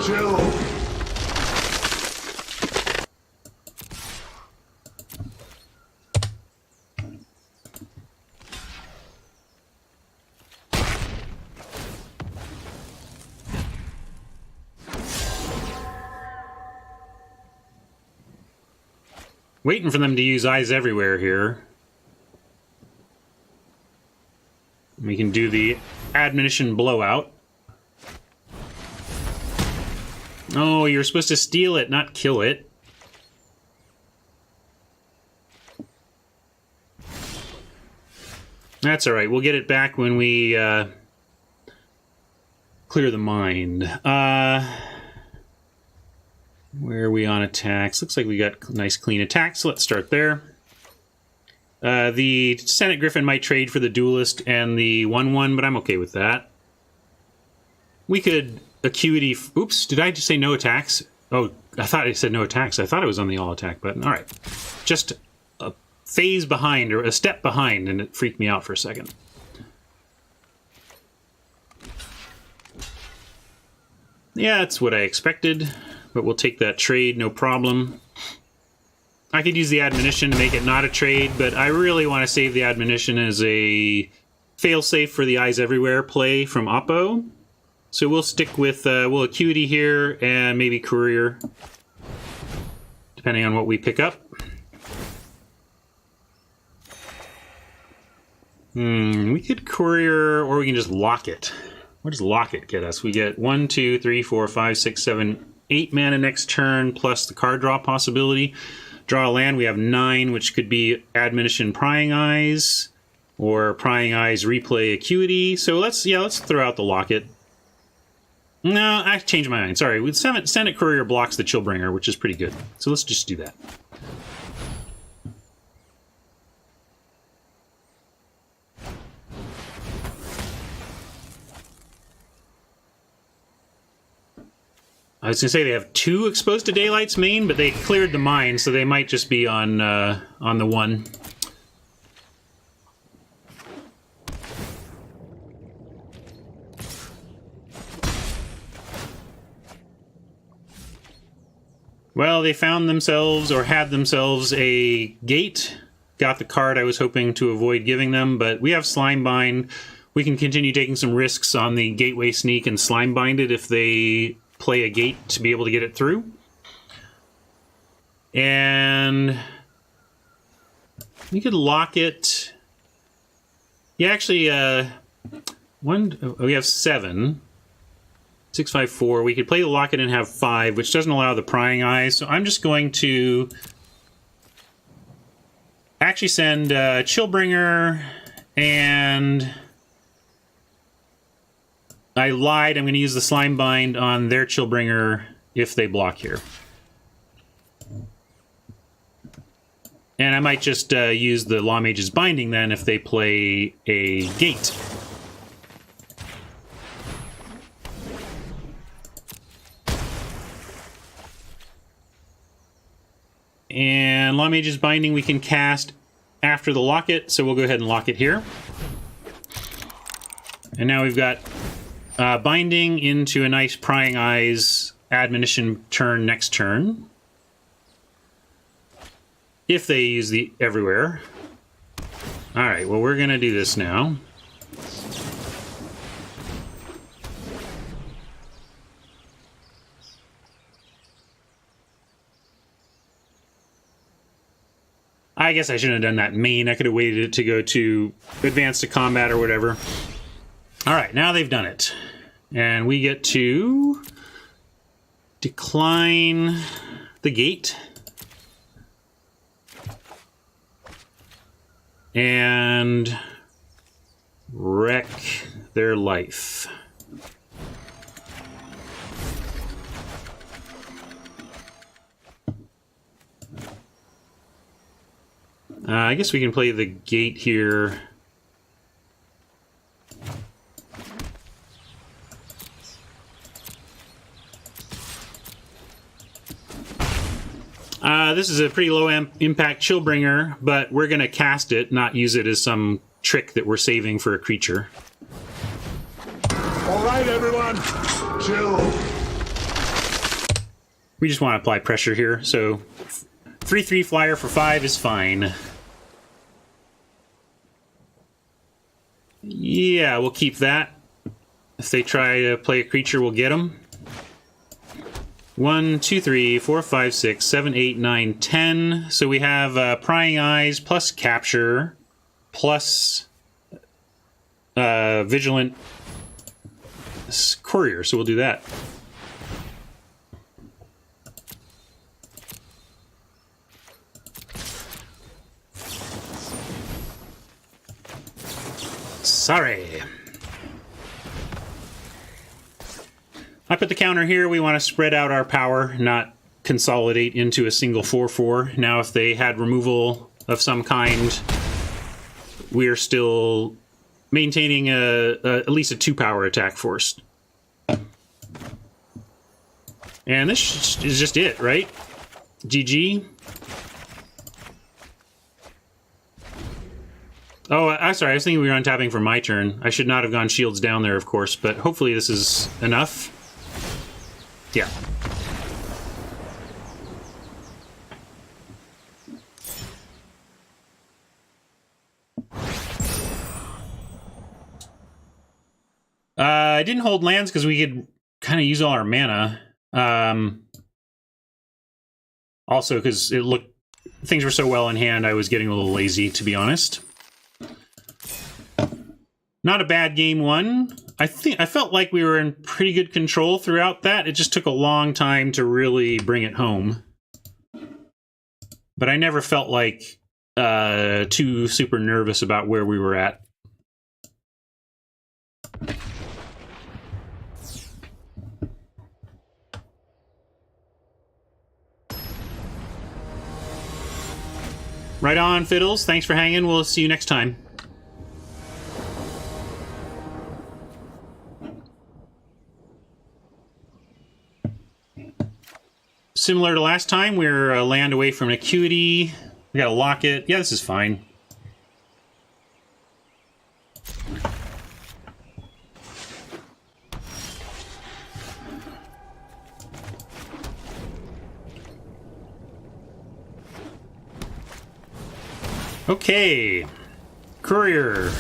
chill. Waiting for them to use Eyes Everywhere here. We can do the Admonition Blowout. Oh, you're supposed to steal it, not kill it. That's alright, we'll get it back when we clear the mind. Where are we on attacks? Looks like we got nice clean attacks, so let's start there. The Senate Griffin might trade for the Duelist and the 1/1, but I'm okay with that. We could Acuity... Oops, did I just say no attacks? Oh, I thought I said no attacks. I thought it was on the all attack button. All right. Just a phase behind, or a step behind, and it freaked me out for a second. Yeah, that's what I expected, but we'll take that trade, no problem. I could use the Admonition to make it not a trade, but I really want to save the Admonition as a failsafe for the Eyes Everywhere play from Oppo. So we'll stick with, we'll Acuity here, and maybe Courier, depending on what we pick up. We could Courier, or we can just lock it. What does lock it get us? We get 1, 2, 3, 4, 5, 6, 7, 8 mana next turn, plus the card draw possibility. Draw a land, we have 9, which could be Admonition Prying Eyes. Or Prying Eyes replay Acuity. So let's throw out the Locket. No, I changed my mind. Sorry, with Senate Courier blocks the Chillbringer, which is pretty good. So let's just do that. I was going to say they have 2 Exposed to Daylight's main, but they cleared the mine, so they might just be on the one. Well, they found themselves, or had themselves, a gate. Got the card I was hoping to avoid giving them, but we have Slimebind. We can continue taking some risks on the Gateway Sneak and Slimebind it if they play a gate to be able to get it through. And you could lock it. Yeah, actually, we have 7. 6, 5, 4. We could play the Locket and have 5, which doesn't allow the Prying Eyes. So I'm just going to actually send Chillbringer, and I lied. I'm going to use the Slimebind on their Chillbringer if they block here. And I might just use the Lawmage's Binding then if they play a gate. And Lawmage's Binding we can cast after the Locket, so we'll go ahead and lock it here. And now we've got Binding into a nice Prying Eyes Admonition turn next turn. If they use the Everywhere. Alright, well we're going to do this now. I guess I shouldn't have done that main. I could have waited it to go to Advance to Combat or whatever. Alright, now they've done it. And we get to decline the gate. And wreck their life. I guess we can play the gate here. This is a pretty low impact Chillbringer, but we're going to cast it, not use it as some trick that we're saving for a creature. All right, everyone, chill. We just want to apply pressure here, so 3/3 flyer for 5 is fine. Yeah, we'll keep that. If they try to play a creature, we'll get them. 1, 2, 3, 4, 5, 6, 7, 8, 9, 10. So we have Prying Eyes plus Capture plus Vigilant Courier. So we'll do that. Sorry. I put the counter here. We want to spread out our power, not consolidate into a single 4/4. Now, if they had removal of some kind, we are still maintaining at least a 2 power attack force. And this is just it, right? GG. Oh, I'm sorry. I was thinking we were untapping for my turn. I should not have gone shields down there, of course, but hopefully this is enough. Yeah. I didn't hold lands because we could kind of use all our mana. Also, because it looked things were so well in hand, I was getting a little lazy, to be honest. Not a bad game one. I felt like we were in pretty good control throughout that. It just took a long time to really bring it home. But I never felt like too super nervous about where we were at. Right on, Fiddles. Thanks for hanging. We'll see you next time. Similar to last time, we're a land away from an acuity. We gotta lock it. Yeah, this is fine. Okay. Courier.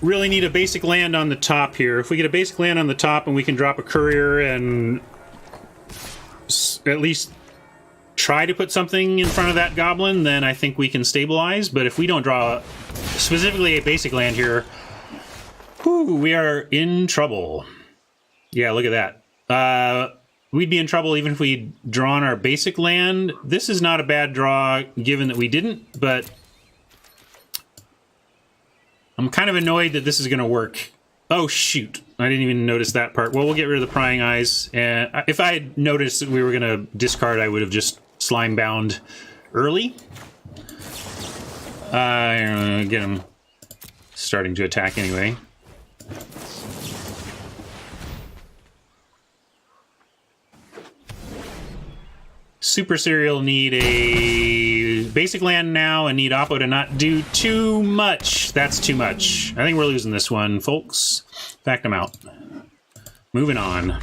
Really need a basic land on the top here. If we get a basic land on the top and we can drop a courier and at least try to put something in front of that goblin, then I think we can stabilize. But if we don't draw specifically a basic land here, whew, we are in trouble. Yeah, look at that. We'd be in trouble even if we'd drawn our basic land. This is not a bad draw, given that we didn't, but I'm kind of annoyed that this is going to work. Oh, shoot. I didn't even notice that part. Well, we'll get rid of the prying eyes. And if I had noticed that we were going to discard, I would have just slime bound early. Get him starting to attack anyway. Super Serial need a basic land now and need Oppo to not do too much. That's too much. I think we're losing this one, folks. Fact, I'm out. Moving on.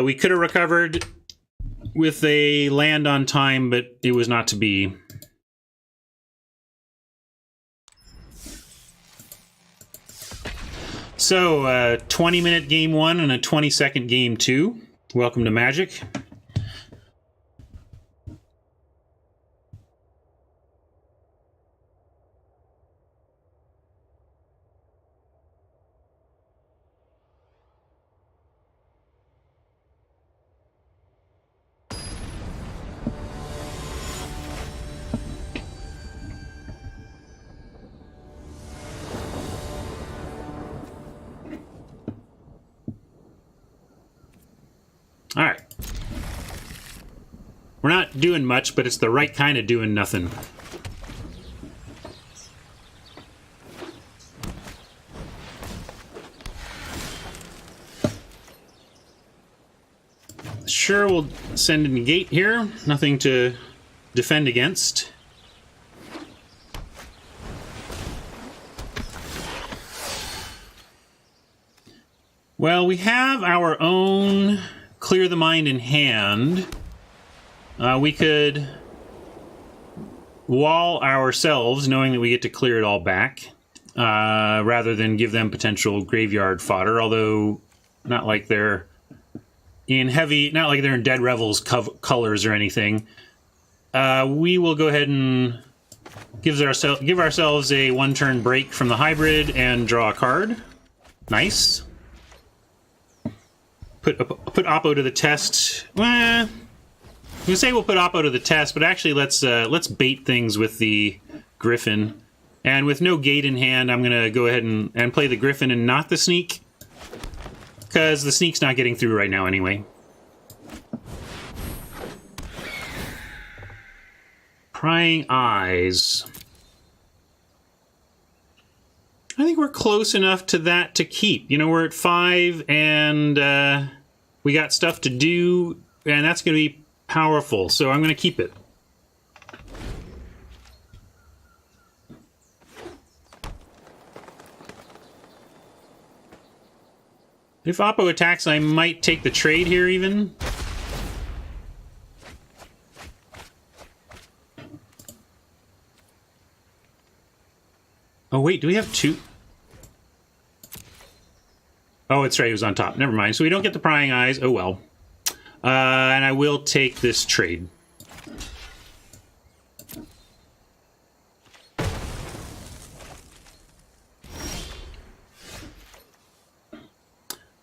We could have recovered with a land on time, but it was not to be. So, 20-minute game 1 and a 20-second game 2. Welcome to Magic. All right. We're not doing much, but it's the right kind of doing nothing. Sure, we'll send a negate here. Nothing to defend against. Well, we have our own Clear the Mind in hand. We could wall ourselves, knowing that we get to clear it all back, rather than give them potential graveyard fodder, although not like they're in Dead Revel's colors or anything. We will go ahead and give ourselves a one-turn break from the hybrid and draw a card. Nice. Put Oppo to the test. Well, we say we'll put Oppo to the test, but actually let's bait things with the Griffin. And with no gate in hand, I'm going to go ahead and play the Griffin and not the Sneak, because the Sneak's not getting through right now anyway. Prying Eyes. I think we're close enough to that to keep. You know, we're at 5, and we got stuff to do, and that's going to be powerful, so I'm going to keep it. If Oppo attacks, I might take the trade here even. Oh, wait, do we have 2? Oh, it's right, he was on top. Never mind. So we don't get the Prying Eyes. Oh, well. And I will take this trade.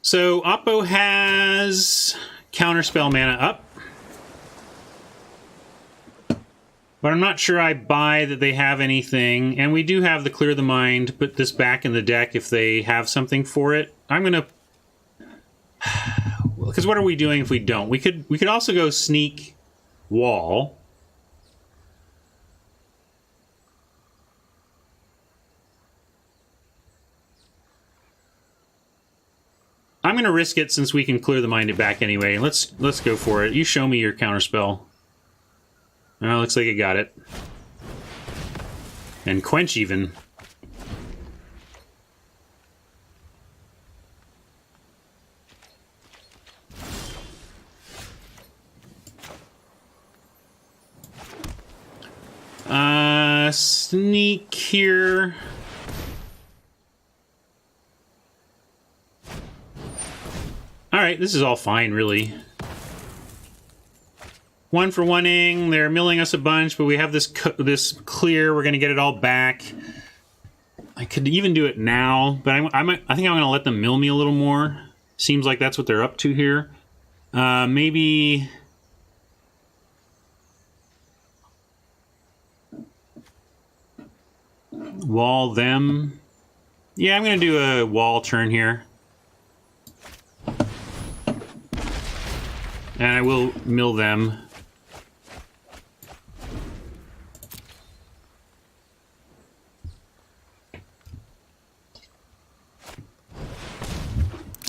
So Oppo has Counterspell mana up. But I'm not sure I buy that they have anything. And we do have the Clear the Mind, put this back in the deck if they have something for it. I'm going to... Because what are we doing if we don't? We could also go Sneak Wall. I'm going to risk it since we can Clear the Mind it back anyway. Let's go for it. You show me your counterspell. Oh, looks like I got it. And Quench even. Sneak here. Alright, this is all fine, really. 1 for 1-ing. They're milling us a bunch, but we have this clear. We're going to get it all back. I could even do it now, but I think I'm going to let them mill me a little more. Seems like that's what they're up to here. Maybe... Wall them. Yeah, I'm going to do a wall turn here. And I will mill them.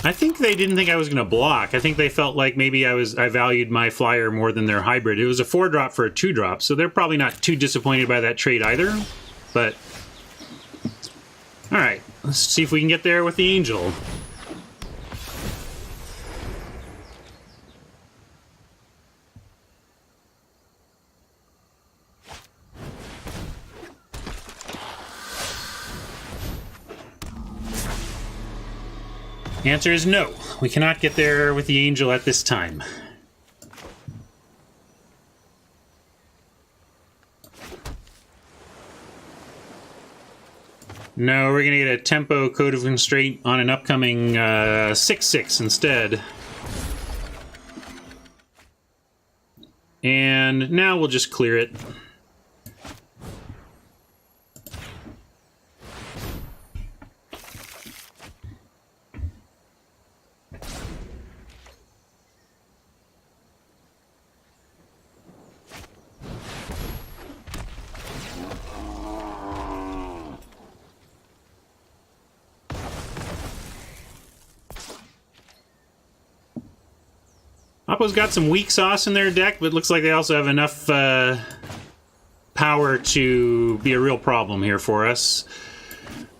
I think they didn't think I was going to block. I think they felt like maybe I valued my flyer more than their hybrid. It was a 4-drop for a 2-drop, so they're probably not too disappointed by that trade either. But, all right, let's see if we can get there with the Angel. Answer is no. We cannot get there with the Angel at this time. No, we're going to get a tempo Code of Constraint on an upcoming 6/6 instead. And now we'll just clear it. Oppo's got some weak sauce in their deck, but it looks like they also have enough power to be a real problem here for us.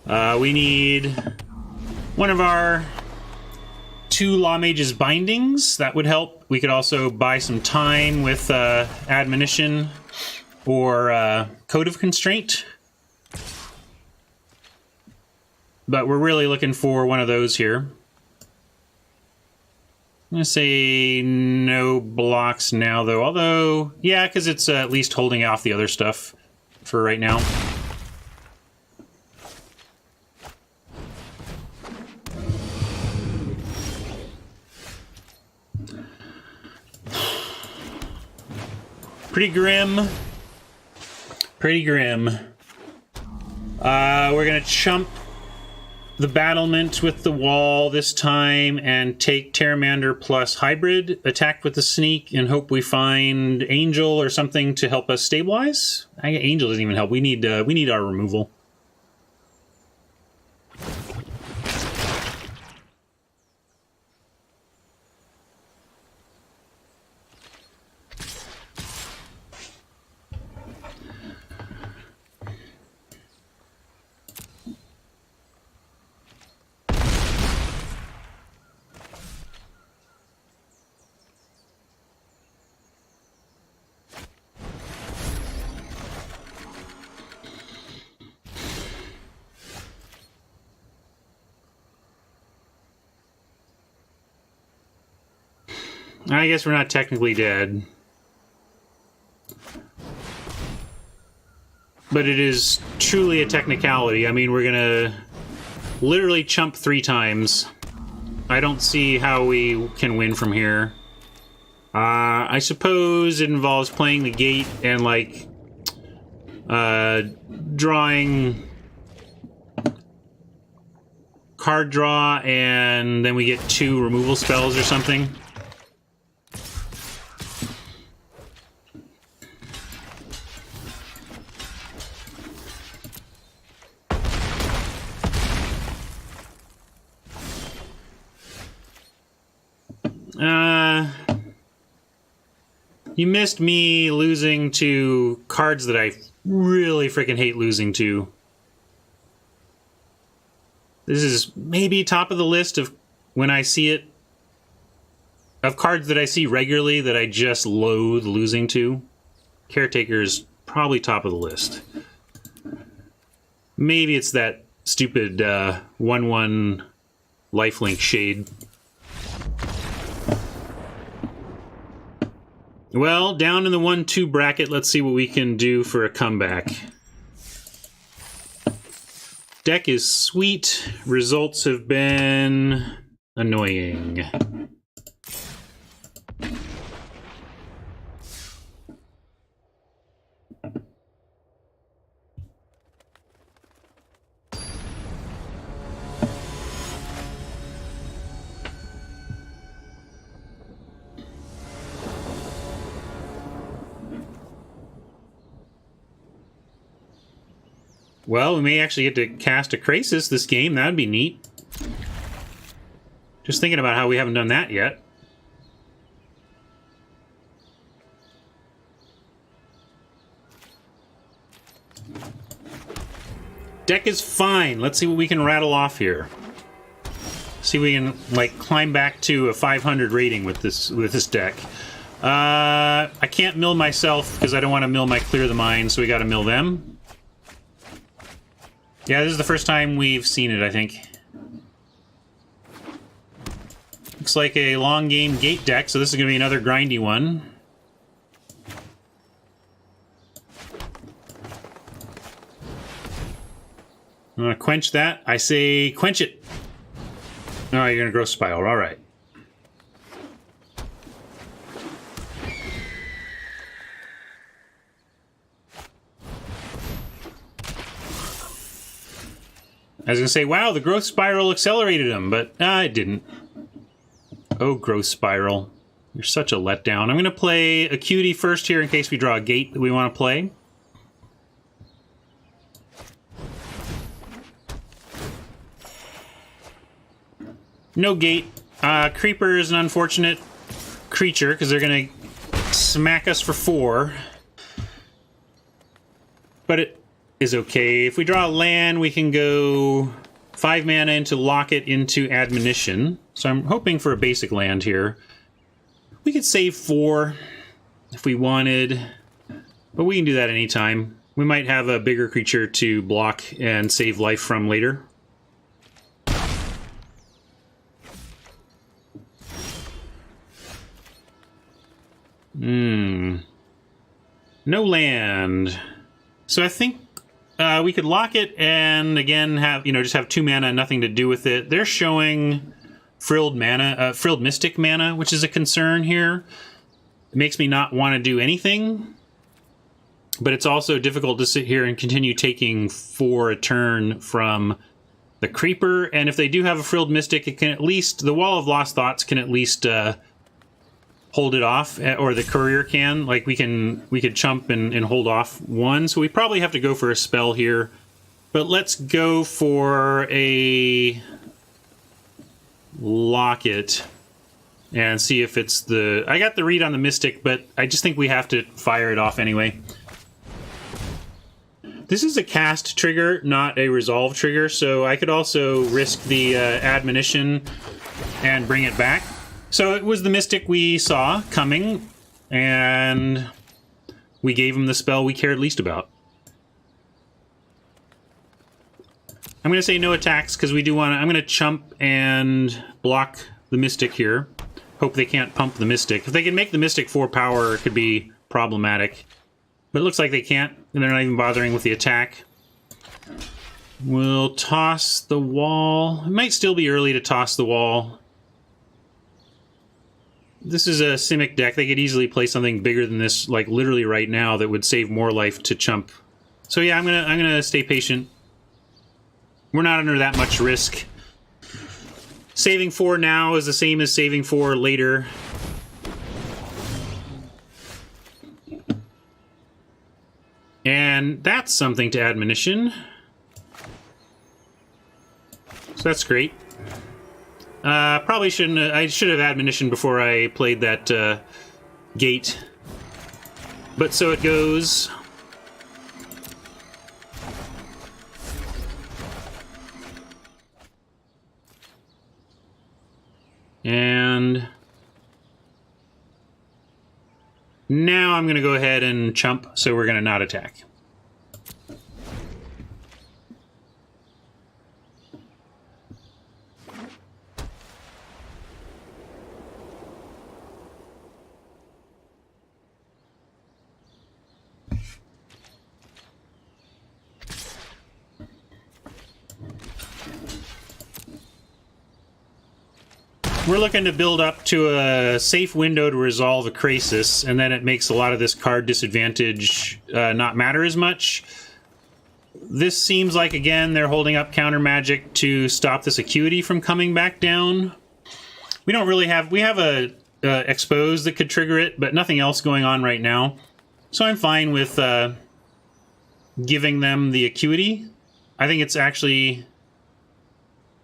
We need one of our 2 Law Mage's bindings. That would help. We could also buy some time with Admonition or Code of Constraint. But we're really looking for one of those here. I'm going to say no blocks now, though. Although, yeah, because it's at least holding off the other stuff for right now. Pretty grim. Pretty grim. We're going to chump the battlement with the wall this time and take Pteramander plus hybrid, attack with the sneak, and hope we find Angel or something to help us stabilize. Angel doesn't even help. We need our removal. I guess we're not technically dead. But it is truly a technicality. I mean, we're gonna literally chump 3 times. I don't see how we can win from here. I suppose it involves playing the gate and, like, Drawing card draw, and then we get 2 removal spells or something. You missed me losing to cards that I really freaking hate losing to. This is maybe top of the list of when I see it, of cards that I see regularly that I just loathe losing to. Caretaker's probably top of the list. Maybe it's that stupid 1/1 lifelink shade. Well, down in the 1-2 bracket, let's see what we can do for a comeback. Deck is sweet. Results have been annoying. Well, we may actually get to cast a Krasis this game. That'd be neat. Just thinking about how we haven't done that yet. Deck is fine. Let's see what we can rattle off here. See if we can, like, climb back to a 500 rating with this deck. I can't mill myself because I don't want to mill my Clear the Mind, so we got to mill them. Yeah, this is the first time we've seen it, I think. Looks like a long game gate deck, so this is going to be another grindy one. I'm going to quench that. I say quench it. Oh, you're going to grow spiral. All right. I was going to say, wow, the growth spiral accelerated him, but it didn't. Oh, growth spiral. You're such a letdown. I'm going to play Acuity first here in case we draw a gate that we want to play. No gate. Creeper is an unfortunate creature because they're going to smack us for 4. But it is okay. If we draw a land, we can go 5 mana into lock it into Admonition. So I'm hoping for a basic land here. We could save 4 if we wanted, but we can do that anytime. We might have a bigger creature to block and save life from later. No land. So I think we could lock it and again have, just have 2 mana, nothing to do with it. They're showing frilled mystic mana, which is a concern here. It makes me not want to do anything, but it's also difficult to sit here and continue taking 4 a turn from the creeper. And if they do have a frilled mystic, it can at least, the Wall of Lost Thoughts can at least hold it off, or the courier can. Like we could chump and hold off 1. So we probably have to go for a spell here. But let's go for a locket and see if it's the... I got the read on the mystic, but I just think we have to fire it off anyway. This is a cast trigger, not a resolve trigger, so I could also risk the admonition and bring it back. So it was the mystic we saw coming, and we gave him the spell we cared least about. I'm going to say no attacks, because we do want to... I'm going to chump and block the mystic here. Hope they can't pump the mystic. If they can make the mystic 4 power, it could be problematic. But it looks like they can't, and they're not even bothering with the attack. We'll toss the wall. It might still be early to toss the wall. This is a Simic deck. They could easily play something bigger than this, like literally right now, that would save more life to chump So yeah, I'm gonna stay patient. We're not under that much risk. Saving 4 now is the same as saving 4 later. And that's something to admonition. So that's great. Probably shouldn't. I should have admonition before I played that gate. But so it goes. And now I'm going to go ahead and chump, so we're going to not attack. We're looking to build up to a safe window to resolve a crisis, and then it makes a lot of this card disadvantage not matter as much. This seems like, again, they're holding up counter magic to stop this acuity from coming back down. We don't really have... We have a expose that could trigger it, but nothing else going on right now. So I'm fine with giving them the acuity. I think it's actually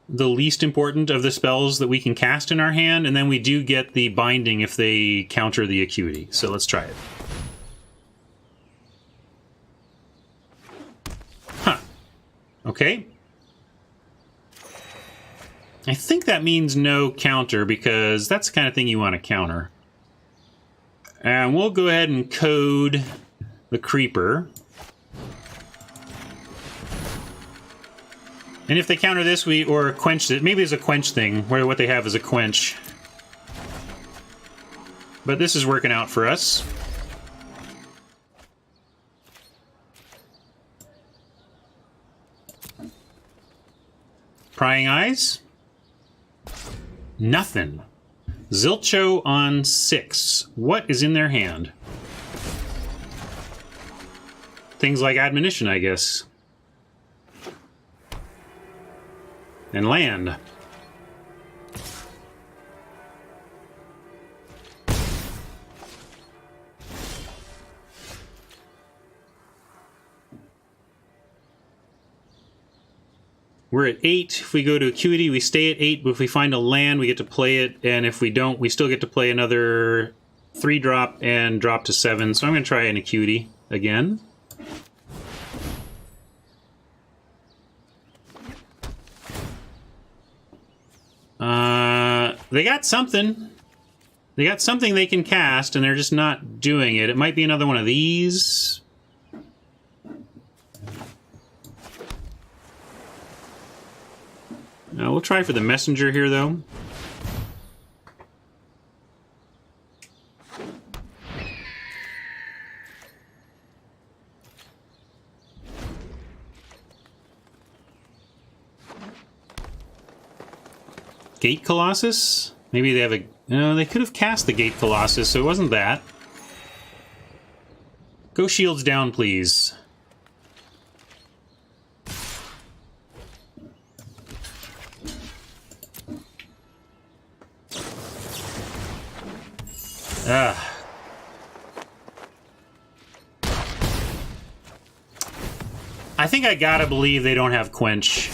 the least important of the spells that we can cast in our hand, and then we do get the binding if they counter the acuity. So let's try it. Huh. Okay. I think that means no counter, because that's the kind of thing you want to counter. And we'll go ahead and code the Creeper. And if they counter this, or quench it. Maybe it's a quench thing, where what they have is a quench. But this is working out for us. Prying Eyes? Nothing. Zilcho on 6. What is in their hand? Things like admonition, I guess. And land. We're at 8. If we go to acuity, we stay at 8, but if we find a land, we get to play it, and if we don't, we still get to play another 3-drop and drop to 7. So I'm going to try an acuity again. They got something. They got something they can cast, and they're just not doing it. It might be another one of these. We'll try for the messenger here, though. Gate Colossus? Maybe they have a... No, they could have cast the Gate Colossus, so it wasn't that. Go shields down, please. I think I gotta believe they don't have Quench.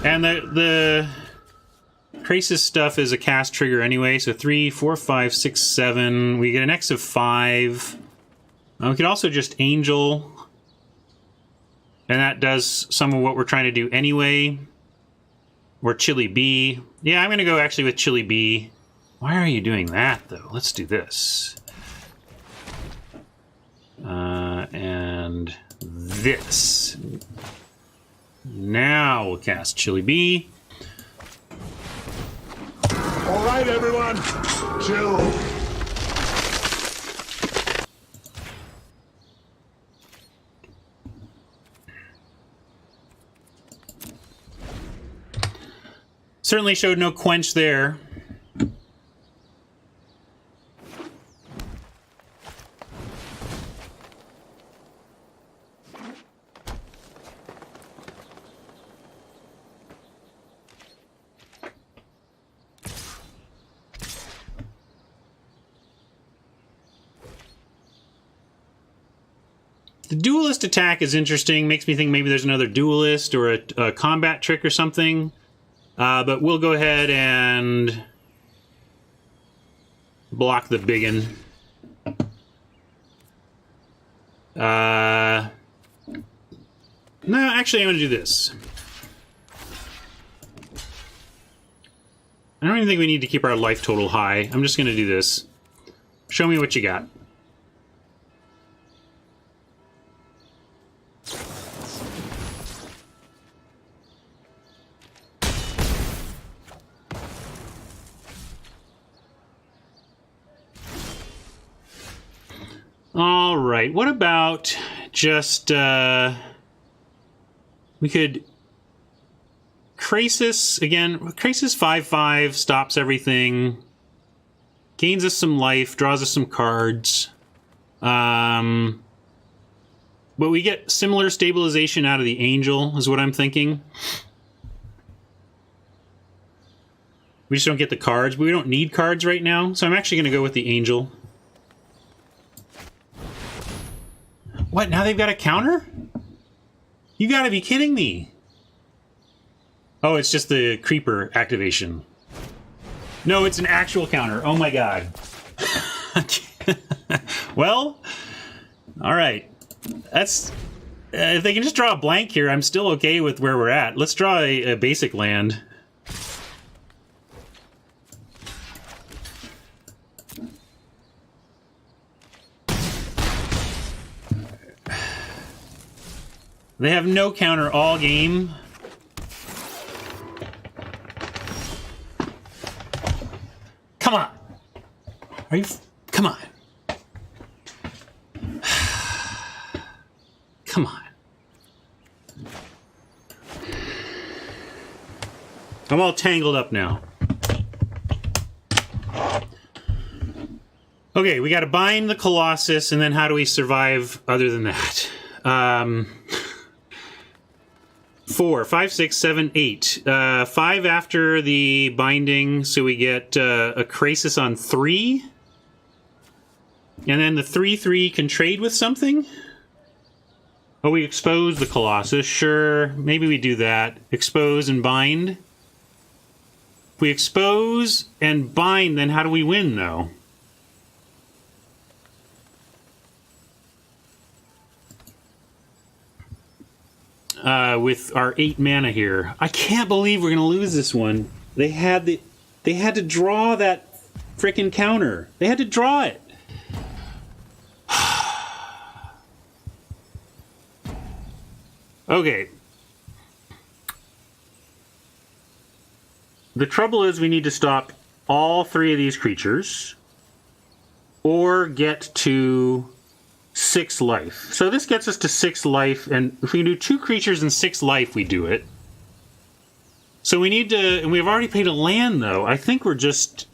And the Crisis stuff is a cast trigger anyway, so 3, 4, 5, 6, 7. We get an X of 5. We could also just Angel. And that does some of what we're trying to do anyway. Or Chili Bee. Yeah, I'm gonna go actually with Chili Bee. Why are you doing that, though? Let's do this. And this. Now we'll cast Chili Bee. All right, everyone, chill. Certainly showed no quench there. The duelist attack is interesting. Makes me think maybe there's another duelist or a combat trick or something. But we'll go ahead and block the biggin. No, actually, I'm going to do this. I don't even think we need to keep our life total high. I'm just going to do this. Show me what you got. All right, what about just, we could, Krasis, again, Krasis 5/5 stops everything, gains us some life, draws us some cards, but we get similar stabilization out of the Angel, is what I'm thinking. We just don't get the cards, but we don't need cards right now, so I'm actually going to go with the Angel. What, now they've got a counter? You gotta be kidding me. Oh, it's just the creeper activation. No, it's an actual counter. Oh my god. Well, alright. That's... if they can just draw a blank here, I'm still okay with where we're at. Let's draw a basic land. They have no counter all game. Come on. Are you... come on. Come on. I'm all tangled up now. Okay, we gotta bind the Colossus, and then how do we survive other than that? 4, 5, 6, 7, 8. 5 after the binding, so we get a Krasis on 3. And then the 3/3 can trade with something? Oh, we expose the Colossus. Sure, maybe we do that. Expose and bind. If we expose and bind, then how do we win, though? With our 8 mana here. I can't believe we're gonna lose this one. They had to draw that frickin' counter. They had to draw it. Okay. The trouble is we need to stop all 3 of these creatures or get to 6 life. So this gets us to 6 life, and if we can do 2 creatures and 6 life, we do it. So we need to, and we've already paid a land, though. I think we're just...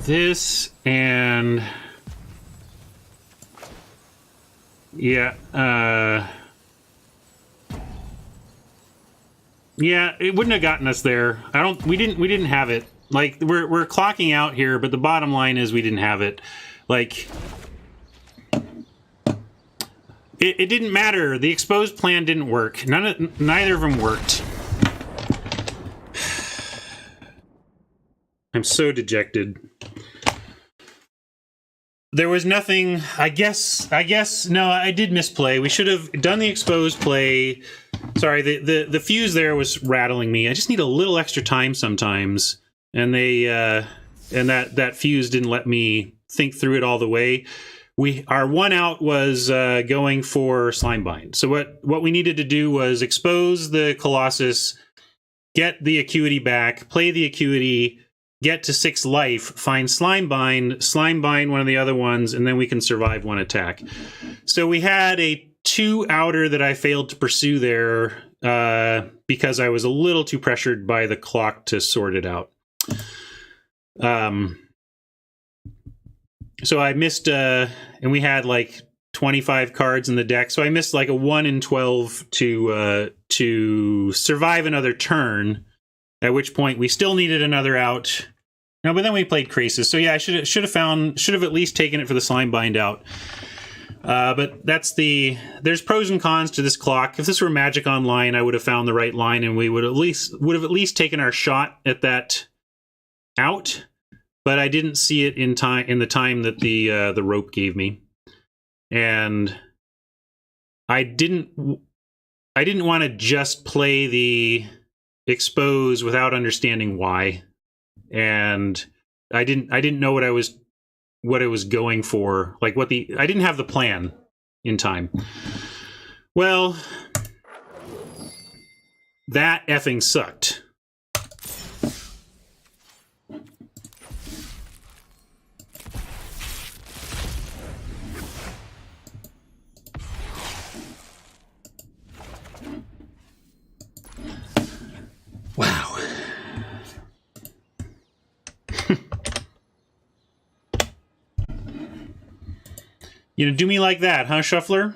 this, and... yeah, yeah, it wouldn't have gotten us there. We didn't have it. Like, we're clocking out here, but the bottom line is we didn't have it. Like, it didn't matter. The exposed plan didn't work. Neither of them worked. I'm so dejected. There was nothing, I guess, no, I did misplay. We should have done the exposed play. Sorry, the fuse there was rattling me. I just need a little extra time sometimes. And that fuse didn't let me think through it all the way. Our one out was going for Slimebind. So what we needed to do was expose the Colossus, get the Acuity back, play the Acuity, get to 6 life, find Slimebind one of the other ones, and then we can survive 1 attack. So we had a 2 outer that I failed to pursue there because I was a little too pressured by the clock to sort it out. So I missed, and we had like 25 cards in the deck, so I missed like a 1 in 12 to survive another turn. At which point we still needed another out. No, but then we played Krasis. So yeah, I should have at least taken it for the Slime Bind out. But there's pros and cons to this clock. If this were Magic Online, I would have found the right line, and we would have at least taken our shot at that out. But I didn't see it in the time that the rope gave me, and I didn't want to just play the expose without understanding why, and I didn't know what I was going for, like I didn't have the plan in time. Well, that effing sucked. Wow. You know, do me like that, huh, Shuffler?